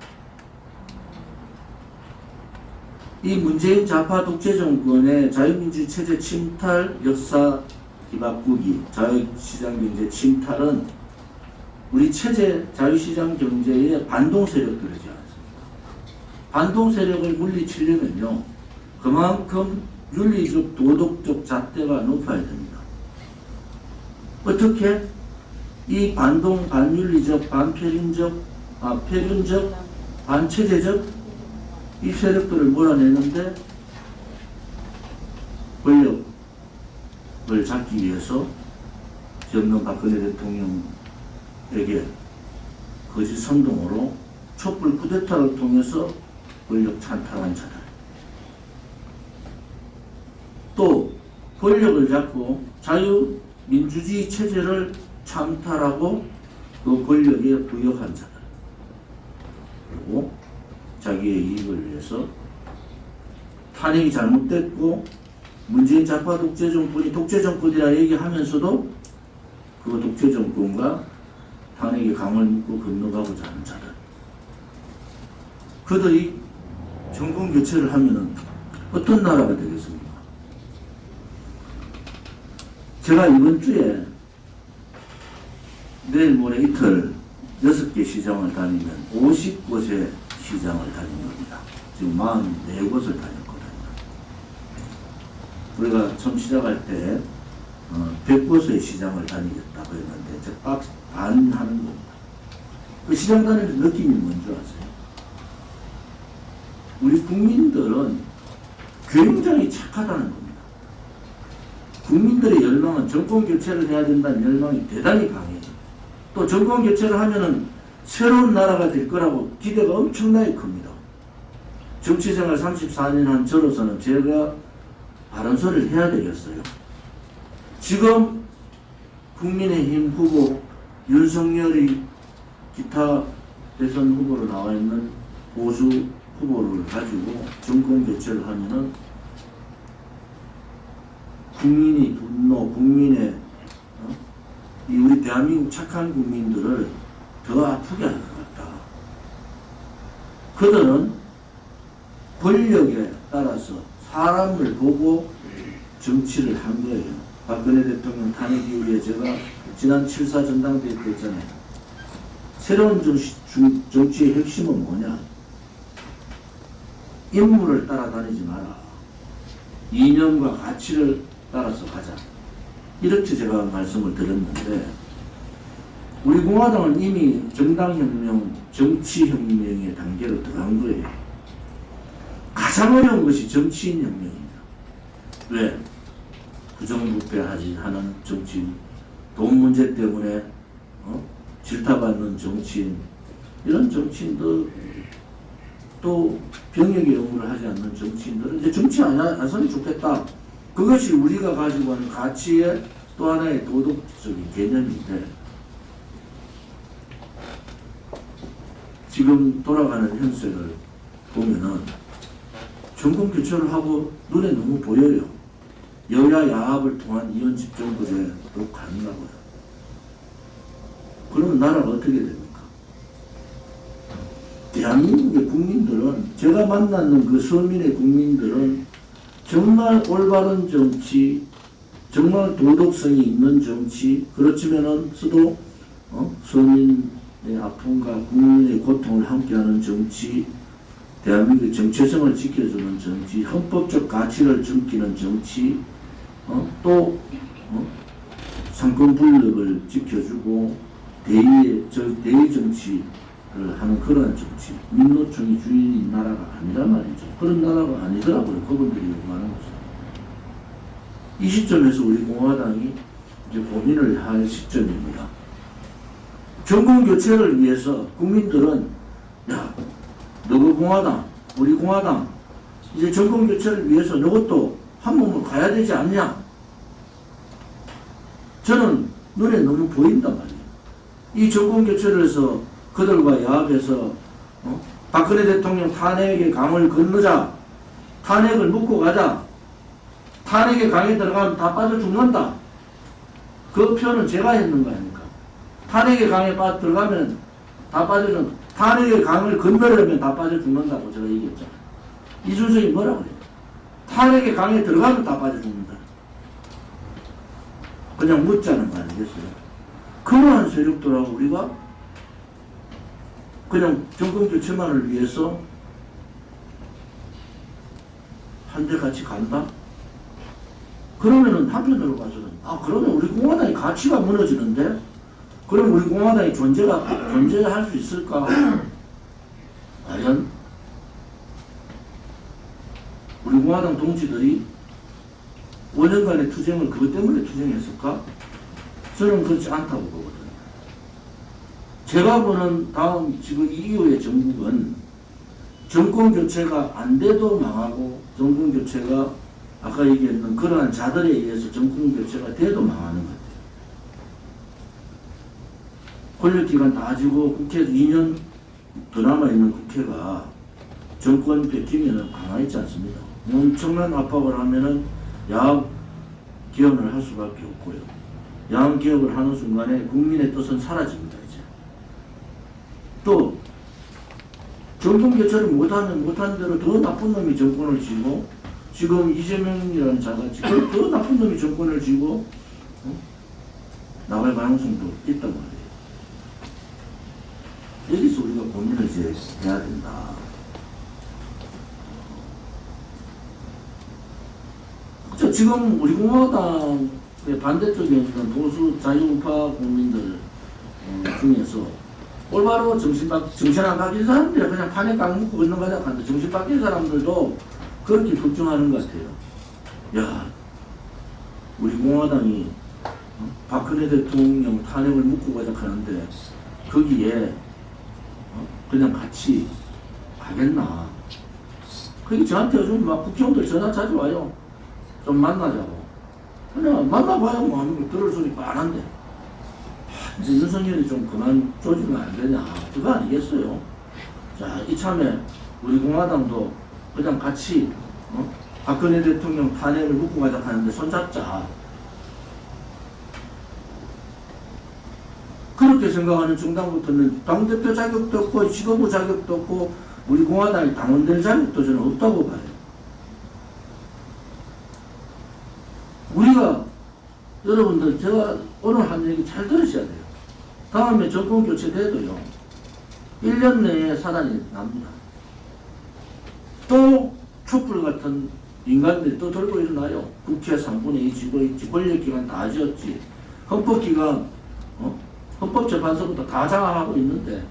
이 문재인 좌파 독재 정권의 자유민주주의 체제 침탈 역사 뒤바꾸기, 자유시장 경제 침탈은 우리 체제 자유시장 경제의 반동 세력들이지 않습니까? 반동 세력을 물리치려면요, 그만큼 윤리적 도덕적 잣대가 높아야 됩니다. 어떻게? 이 반동, 반윤리적, 반표륜적, 반체제적 이 세력들을 몰아내는데 권력을 잡기 위해서 전면 박근혜 대통령에게 거짓 선동으로 촛불 쿠데타를 통해서 권력 찬탈한 자들, 또 권력을 잡고 자유민주주의 체제를 참탈하고 그 권력에 부역한 자들, 그리고 자기의 이익을 위해서 탄핵이 잘못됐고 문재인 좌파 독재 정권이 독재 정권이라 얘기하면서도 그 독재 정권과 탄핵의 강을 묶고 건너가고자 하는 자들, 그들이 정권 교체를 하면은 어떤 나라가 되겠습니까? 제가 이번 주에 내일 모레 이틀 6개 시장을 다니면 50곳의 시장을 다닌 겁니다. 지금 44곳을 다녔거든요. 우리가 처음 시작할 때 100곳의 시장을 다니겠다고 했는데 이제 반 하는 겁니다. 그 시장 다니면서 느낌이 뭔지 아세요? 우리 국민들은 굉장히 착하다는 겁니다. 국민들의 열망은 정권 교체를 해야 된다는 열망이 대단히 강해요. 또 정권 교체를 하면은 새로운 나라가 될 거라고 기대가 엄청나게 큽니다. 정치생활 34년 한 저로서는 제가 바른 소리를 해야 되겠어요. 지금 국민의힘 후보 윤석열이 기타 대선 후보로 나와 있는 보수 후보를 가지고 정권 교체를 하면은 국민의 분노, 국민의 이 우리 대한민국 착한 국민들을 더 아프게 할 것 같다. 그들은 권력에 따라서 사람을 보고 정치를 한 거예요. 박근혜 대통령 탄핵 이후에 제가 지난 7.4 전당대회 때 했잖아요. 새로운 정치의 핵심은 뭐냐? 인물을 따라다니지 마라. 이념과 가치를 따라서 가자. 이렇게 제가 말씀을 드렸는데, 우리 공화당은 이미 정당혁명, 정치혁명의 단계로 들어간 거예요. 가장 어려운 것이 정치인혁명입니다. 왜? 부정부패하지 하는 정치인, 돈 문제 때문에 질타받는 정치인, 이런 정치인들, 또 병역의 의무를 하지 않는 정치인들은 이제 정치 안 하면 좋겠다. 그것이 우리가 가지고 있는 가치의 또 하나의 도덕적인 개념인데, 지금 돌아가는 현실을 보면은 정권 교체를 하고 눈에 너무 보여요. 여야 야합을 통한 이원 집정부제로 가능하고요. 그러면 나라가 어떻게 됩니까? 대한민국의 국민들은, 제가 만나는 그 서민의 국민들은 정말 올바른 정치, 정말 도덕성이 있는 정치, 그렇지만서도 서민의 아픔과 국민의 고통을 함께하는 정치, 대한민국의 정체성을 지켜주는 정치, 헌법적 가치를 지키는 정치, 또 상권 분립을 지켜주고 대의 정치를 하는 그런 정치, 민노총이 주인인 나라가 아니란 말이죠. 그런 나라가 아니더라고요. 그분들이 요구하는 것은. 이 시점에서 우리 공화당이 이제 고민을 할 시점입니다. 정권 교체를 위해서 국민들은, 야, 너그 공화당, 우리 공화당, 이제 정권 교체를 위해서 이것도 한 몸을 가야 되지 않냐? 저는 눈에 너무 보인단 말이에요. 이 정권 교체를 해서 그들과 야합해서 박근혜 대통령 탄핵의 강을 건너자, 탄핵을 묻고 가자, 탄핵의 강에 들어가면 다 빠져 죽는다. 그 표현은 제가 했는 거 아닙니까? 탄핵의 강에 들어가면 다 빠져 죽는다. 탄핵의 강을 건너려면 다 빠져 죽는다고 제가 얘기했잖아요. 이준석이 뭐라고 그래요? 탄핵의 강에 들어가면 다 빠져 죽는다. 그냥 묻자는 거 아니겠어요? 그러한 세력들하고 우리가 그냥 정권 교체만을 위해서 한데 같이 간다? 그러면은 한편으로 봐서는 그러면 우리 공화당의 가치가 무너지는데? 그럼 우리 공화당이 존재할 수 있을까? 과연 우리 공화당 동지들이 5년간의 투쟁을 그것 때문에 투쟁했을까? 저는 그렇지 않다고 보거든요. 제가 보는 다음 지금 이후의 정국은 정권 교체가 안 돼도 망하고 정권 교체가 아까 얘기했던 그러한 자들에 의해서 정권 교체가 돼도 망하는 것 같아요. 권력기간 다 지고 국회에서 2년 더 남아있는 국회가 정권 뺏기면 가만히 있지 않습니다. 엄청난 압박을 하면은 야합 개헌을 할 수밖에 없고요. 야합 개혁을 하는 순간에 국민의 뜻은 사라집니다. 이제 또 정권 교체를 못하는 대로 더 나쁜 놈이 정권을 쥐고 지금 이재명이라는 자가 지금 더 나쁜 놈이 정권을 쥐고 나갈 가능성도 있단 말이에요. 여기서 우리가 고민을 이제 해야 된다. 지금 우리 공화당의 반대쪽에 있는 보수 자유우파 국민들 중에서 올바로 정신 안 바뀐 사람들이 그냥 판에 깡 묶고 있는 거냐 하는데 정신 바뀐 사람들도 그렇게 걱정하는 것 같아요. 야, 우리 공화당이 박근혜 대통령 탄핵을 묻고 가자 하는데 거기에 그냥 같이 가겠나. 그게 저한테 요즘 막 국회의원들 전화 자주 와요. 좀 만나자고. 그냥 만나봐야 뭐 하는 거 들을 소리 뻔한데. 이제 윤석열이 좀 그만 조지면 안 되냐. 그거 아니겠어요. 자, 이참에 우리 공화당도 그냥 같이 박근혜 대통령 탄핵을 묻고 가자 하는데 손잡자. 그렇게 생각하는 정당부터는 당대표 자격도 없고 지도부 자격도 없고 우리 공화당이 당원될 자격도 저는 없다고 봐요. 우리가 여러분들 제가 오늘 한 얘기 잘 들으셔야 돼요. 다음에 정권 교체돼도요 1년 내에 사단이 납니다. 또 촛불 같은 인간들이 또 들고 일어나요. 국회 3분의 2 쥐고 있지, 권력기관 다 지었지, 헌법기관 헌법재판소부터 다 장악하고 있는데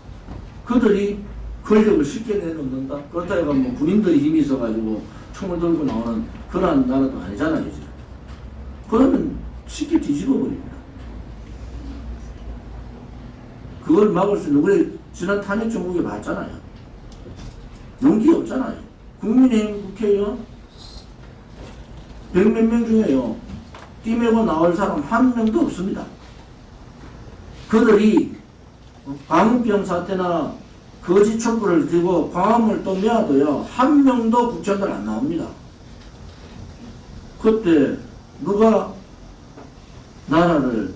그들이 권력을 쉽게 내놓는다? 그렇다 해가 뭐 군인들이 힘이 있어가지고 총을 들고 나오는 그런 나라도 아니잖아요. 이제. 그러면 쉽게 뒤집어 버립니다. 그걸 막을 수 있는, 우리 지난 탄핵 정국에 봤잖아요. 용기 없잖아요. 국민의힘 국회의원 100몇 명 중에요 띠매고 나올 사람 한 명도 없습니다. 그들이 광우병 사태나 거짓 촛불을 들고 광화문을 또 메아도요 한 명도 국회의원들 안 나옵니다. 그때 누가 나라를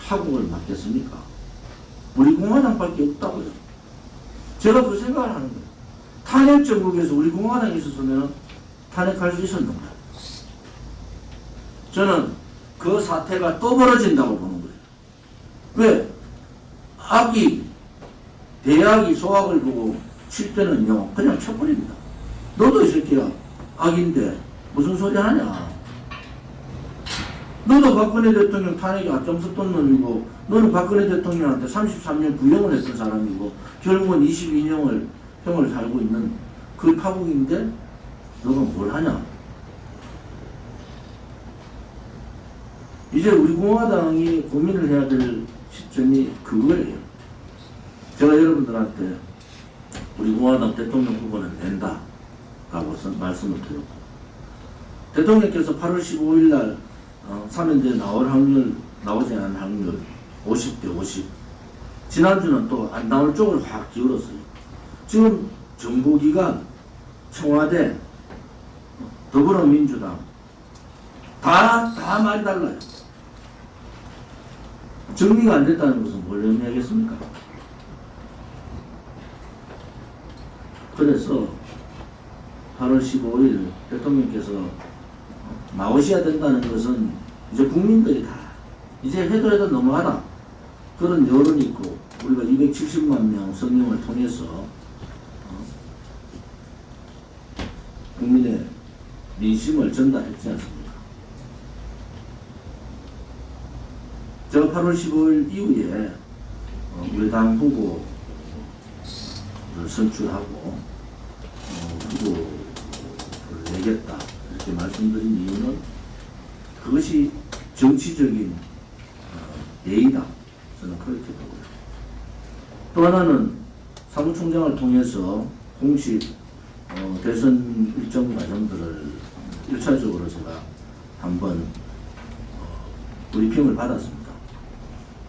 파국을 맡겠습니까? 우리 공화당밖에 없다고요. 제가 그 생각을 하는 거예요. 탄핵 정국에서 우리 공화당이 있었으면 탄핵할 수 있었는가? 저는 그 사태가 또 벌어진다고 보는 거예요. 왜? 대학이 소학을 보고 칠 때는요 그냥 쳐버립니다. 너도 이 새끼야 악인데 무슨 소리 하냐. 너도 박근혜 대통령 탄핵에 앞장섰던 놈이고 너는 박근혜 대통령한테 33년 구형을 했던 사람이고 결국은 22년을 형을 살고 있는 그 파국인데 너가 뭘 하냐. 이제 우리 공화당이 고민을 해야 될 시점이 그거예요. 제가 여러분들한테 우리 공화당 대통령 후보는 낸다. 말씀을 드렸고, 대통령께서 8월 15일 날 사면대에 나오지 않은 확률 50대 50. 지난주는 또 안 나올 쪽으로 확 기울었어요. 지금 정부기관, 청와대, 더불어민주당 다 말이 달라요. 정리가 안 됐다는 것은 뭘 의미하겠습니까? 그래서 8월 15일 대통령께서 나오셔야 된다는 것은 이제 국민들이 다 이제 해도 너무하다 그런 여론이 있고, 우리가 270만 명 성명을 통해서 국민의 민심을 전달했지 않습니까? 제가 8월 15일 이후에 우리 당 후보를 선출하고 후보를 내겠다 이렇게 말씀드린 이유는 그것이 정치적인 예의다, 저는 그렇게 보고요. 또 하나는 사무총장을 통해서 공식 대선 일정 과정들을 1차적으로 제가 한번 브리핑을 받았습니다.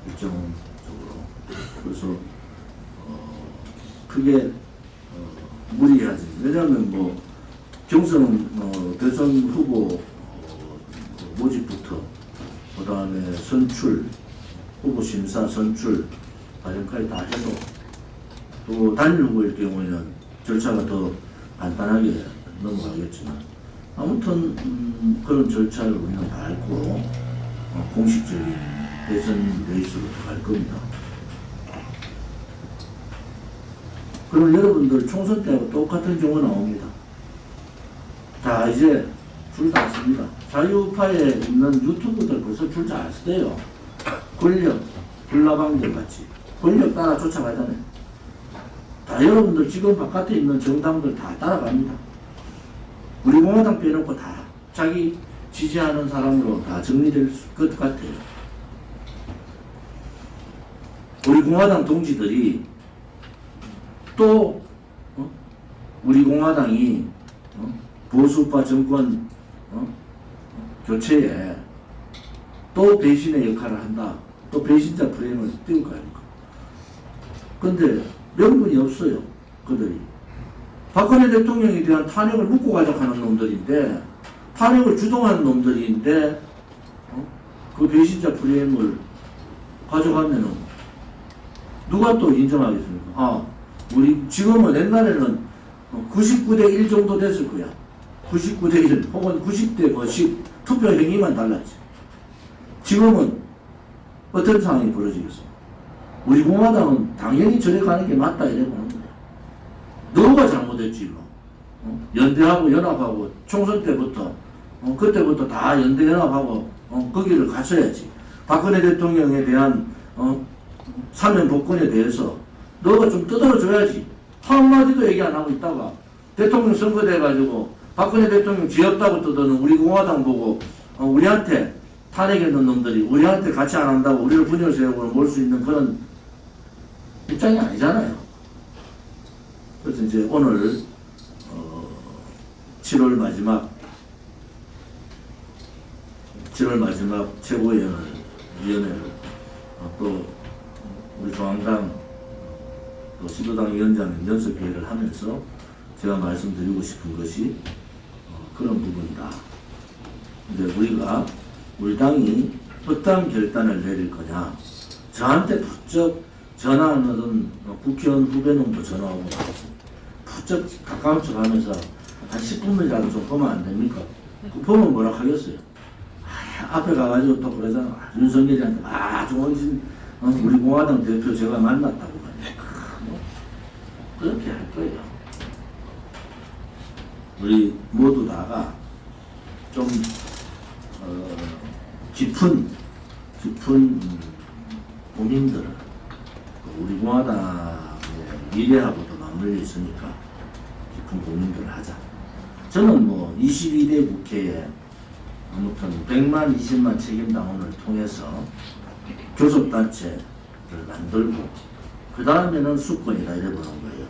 일정적으로. 그래서 크게 무리하지. 왜냐하면 뭐 경선 대선 후보 모집부터 그 다음에 선출, 후보 심사 선출 과정까지 다 해도, 또 단일 후보일 경우에는 절차가 더 간단하게 넘어가겠지만, 아무튼 그런 절차를 우리는 밟고 공식적인 대선 레이스로 갈 겁니다. 그럼 여러분들 총선 때하고 똑같은 경우 나옵니다. 자, 이제 줄 다 씁니다. 자유파에 있는 유튜브들 벌써 줄 잘 쓰대요. 권력, 불나방들 같이 권력 따라 쫓아가잖아요. 다 여러분들 지금 바깥에 있는 정당들 다 따라갑니다. 우리 공화당 빼놓고 다 자기 지지하는 사람으로 다 정리될 것 같아요. 우리 공화당 동지들이 또 우리 공화당이 보수파 정권 교체에 또 배신의 역할을 한다, 또 배신자 프레임을 띄울 거 아닙니까? 근데 명분이 없어요. 그들이 박근혜 대통령에 대한 탄핵을 묻고 가져가는 놈들인데, 탄핵을 주동하는 놈들인데 그 배신자 프레임을 가져가면은 누가 또 인정하겠습니까? 아, 우리 지금은, 옛날에는 99대 1 정도 됐을 거야. 99대 1 혹은 90대 10 투표 행위만 달랐지. 지금은 어떤 상황이 벌어지겠어? 우리 공화당은 당연히 저래 가는 게 맞다 이래 보는 거야. 너가 잘못했지 뭐. 연대하고 연합하고 총선 때부터 그때부터 다 연대 연합하고 거기를 갔어야지. 박근혜 대통령에 대한 사면 복권에 대해서 너가 좀 떠들어줘야지. 한마디도 얘기 안 하고 있다가 대통령 선거돼가지고 박근혜 대통령 지었다고 떠드는 우리 공화당 보고 우리한테 탄핵했는 놈들이 우리한테 같이 안 한다고 우리를 분열 세력으로 몰 수 있는 그런 입장이 아니잖아요. 그래서 이제 오늘 7월 마지막 최고위원회를 또 우리 중앙당 또 시도당 위원장님 연석회의를 하면서 제가 말씀드리고 싶은 것이 그런 부분이다. 근데 우리 당이 어떠한 결단을 내릴 거냐, 저한테 부쩍 전화하는 국회의원 후배놈도 전화오고 부쩍 가까운 척 하면서 한 10분이라도 좀 보면 안 됩니까? 그 보면 뭐라 하겠어요? 앞에 가가지고 또 그러잖아. 윤석열이한테 좋은 우리 공화당 대표 제가 만났다고 말이야. 그렇게 할 거예요. 우리 모두 다가 좀 깊은 고민들을, 우리 공화당의 미래하고도 맞물려 있으니까 깊은 고민들을 하자. 저는 뭐 22대 국회에 아무튼 100만 20만 책임당원을 통해서 교섭단체를 만들고 그 다음에는 수권이다 이래 보는 거예요.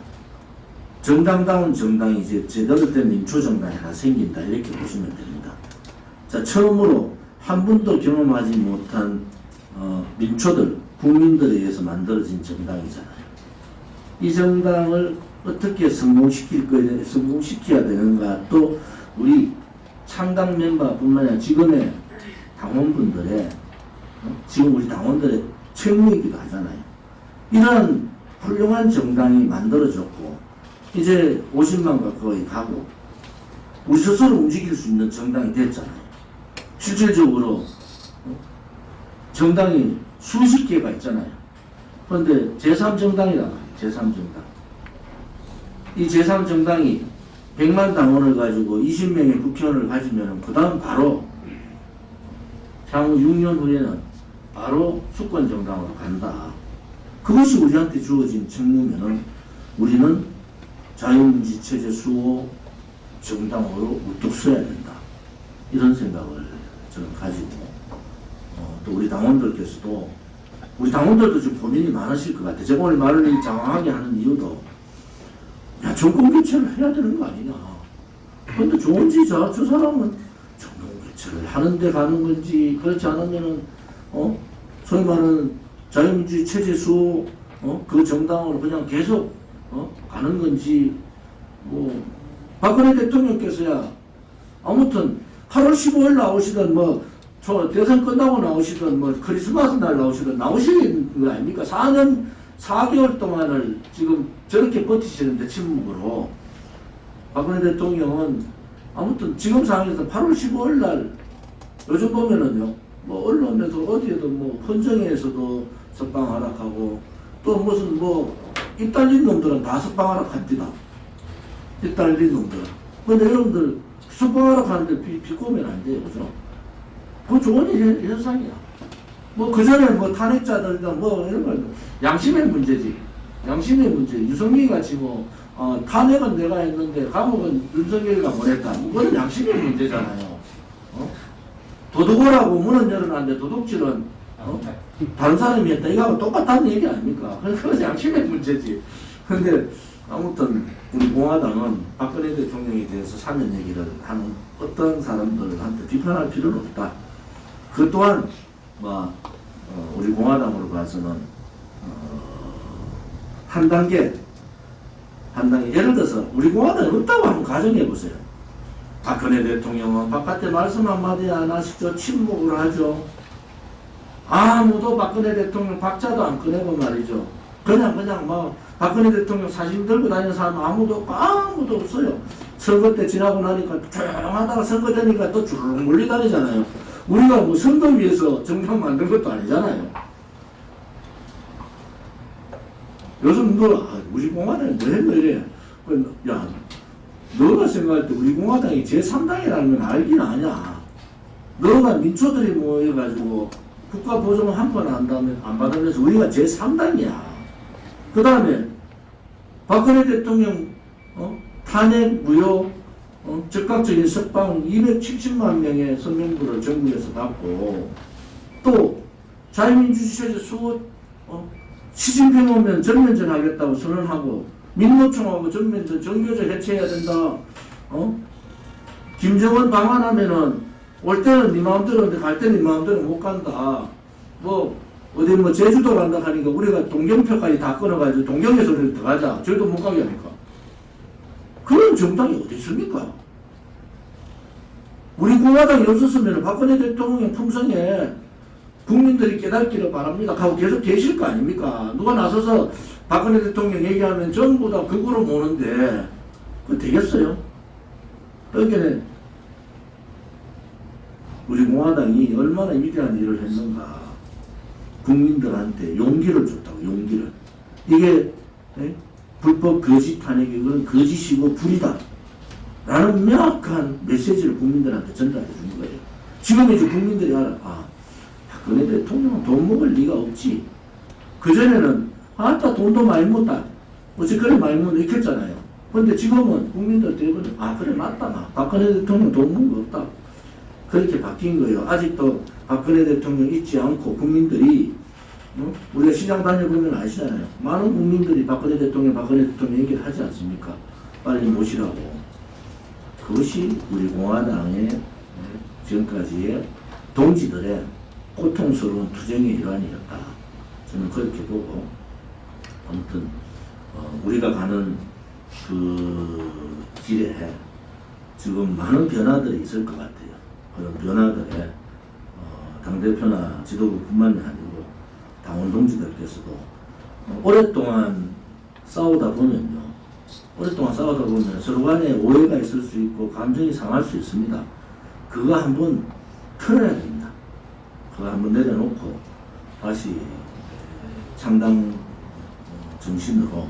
정당다운 정당이 이제 제대로 된 민주정당이 하나 생긴다. 이렇게 보시면 됩니다. 자, 처음으로 한 번도 경험하지 못한 민초들, 국민들에 의해서 만들어진 정당이잖아요. 이 정당을 어떻게 성공시켜야 되는가, 또 우리 창당 멤버뿐만 아니라 지금의 당원분들의, 지금 우리 당원들의 책무이기도 하잖아요. 이러한 훌륭한 정당이 만들어졌고, 이제 50만 가까이 가고, 우리 스스로 움직일 수 있는 정당이 됐잖아요. 실질적으로 정당이 수십 개가 있잖아요. 그런데 제3정당이란 말이에요. 제3정당. 이 제3정당이 100만 당원을 가지고 20명의 국회의원을 가지면 그 다음 바로 향후 6년 후에는 바로 수권정당으로 간다. 그것이 우리한테 주어진 책무면은 우리는 자유민주 체제 수호 정당으로 우뚝 서야 된다. 이런 생각을 저는 가지고 또 우리 당원들께서도, 우리 당원들도 지금 고민이 많으실 것 같아요. 제가 오늘 말을 장황하게 하는 이유도, 야, 정권 교체를 해야 되는 거 아니냐. 그런데 좋은지 저 사람은 정권 교체를 하는데 가는 건지, 그렇지 않으면은 소위 말하는 자유민주주의 체제 수호 그 정당으로 그냥 계속 가는 건지, 뭐 박근혜 대통령께서야 아무튼 8월 15일 나오시던 대선 끝나고 나오시던 크리스마스 날 나오시던 나오시는 거 아닙니까? 4년 4개월 동안을 지금 저렇게 버티시는데 침묵으로. 박근혜 대통령은 아무튼 지금 상황에서 8월 15일 날 요즘 보면은요, 언론에도 어디에도 헌정에서도 석방하락하고, 또 무슨 입 달린 놈들은 다 석방하락합니다. 입 달린 놈들은. 근데 여러분들 석방하락하는데 비꼬면 안 돼요. 그죠? 그거 좋은 현상이야. 그 전에 탄핵자들이나 이런 거 양심의 문제지. 양심의 문제. 유성민 같이 탄핵은 내가 했는데 감옥은 윤석열이가 보냈다. 그건 양심의 문제잖아요. 도둑오라고 문은 열어놨는데 도둑질은 다른 사람이 했다. 이거하고 똑같다는 얘기 아닙니까? 그건 양심의 문제지. 근데 아무튼 우리 공화당은 박근혜 대통령에 대해서 사면 얘기를 하는 어떤 사람들한테 비판할 필요는 없다. 그 또한 우리 공화당으로 봐서는 한 단계 예를 들어서 우리 공화당이 없다고 한번 가정해 보세요. 박근혜 대통령은 바깥에 말씀 한마디 안 하시죠. 침묵을 하죠. 아무도 박근혜 대통령 박자도 안 꺼내고 말이죠. 그냥 박근혜 대통령 사진 들고 다니는 사람 아무도 없어요. 선거 때 지나고 나니까 조용하다가 선거 되니까 또 주르륵 몰려다니잖아요. 우리가 선거위에서 정당 만든 것도 아니잖아요. 요즘 우리 공화당이 뭐 이래. 야, 너가 생각할 때 우리 공화당이 제3당이라는 건 알긴 아냐. 너가 민초들이 모여가지고 국가 보조금 한 번 안 받으면서 우리가 제3당이야. 그 다음에 박근혜 대통령 탄핵 무효 즉각적인 석방 270만 명의 서명부를 정부에서 받고, 또 자유민주주의 수호 시진핑 오면 전면전 하겠다고 선언하고, 민노총하고 전면전 정교조 해체해야 된다. 김정은 방한하면은 올 때는 네 마음대로 하는데 갈 때는 네 마음대로 못 간다. 어디 제주도 간다 하니까 우리가 동경표까지 다 끊어가지고 동경에서 우리를 더 가자. 저희도 못 가게 하니까. 그런 정당이 어디 있습니까? 우리 공화당이 없었으면 박근혜 대통령 품성에 국민들이 깨닫기를 바랍니다 하고 계속 계실 거 아닙니까? 누가 나서서 박근혜 대통령 얘기하면 전부 다 극으로 모는데 그거 되겠어요? 여기는 우리 공화당이 얼마나 위대한 일을 했는가. 국민들한테 용기를 줬다고. 용기를. 이게 불법 거짓 탄핵이 그런 거짓이고 불이다 라는 명확한 메시지를 국민들한테 전달해 준 거예요. 지금 이제 국민들이 알아. 박근혜 대통령은 돈 먹을 리가 없지. 그전에는 돈도 많이 묻다. 어쨌거나 많이 묻다 이렇게 했잖아요. 근데 지금은 국민들 대부분 그래 맞다. 박근혜 대통령 돈 먹은 거 없다. 그렇게 바뀐 거예요. 아직도 박근혜 대통령 잊지 않고 국민들이, 우리가 시장 다녀보면 아시잖아요. 많은 국민들이 박근혜 대통령 얘기를 하지 않습니까? 빨리 모시라고. 그것이 우리 공화당의 지금까지의 동지들의 고통스러운 투쟁의 일환이었다. 저는 그렇게 보고, 아무튼 우리가 가는 그 길에 지금 많은 변화들이 있을 것 같아요. 그런 변화들에 당대표나 지도부뿐만이 아니고 당원 동지들께서도 오랫동안 싸우다 보면 서로 간에 오해가 있을 수 있고 감정이 상할 수 있습니다. 그거 한번 털어야 됩니다. 그거 한번 내려놓고 다시 창당 정신으로,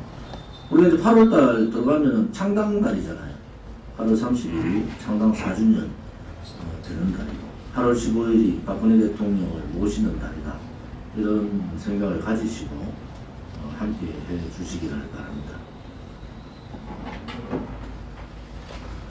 우리가 이제 8월달 들어가면 창당달이잖아요. 8월 30일이 창당 4주년 되는 달이고 8월 15일이 박근혜 대통령을 모시는 달이다. 이런 생각을 가지시고 함께 해 주시기를 바랍니다.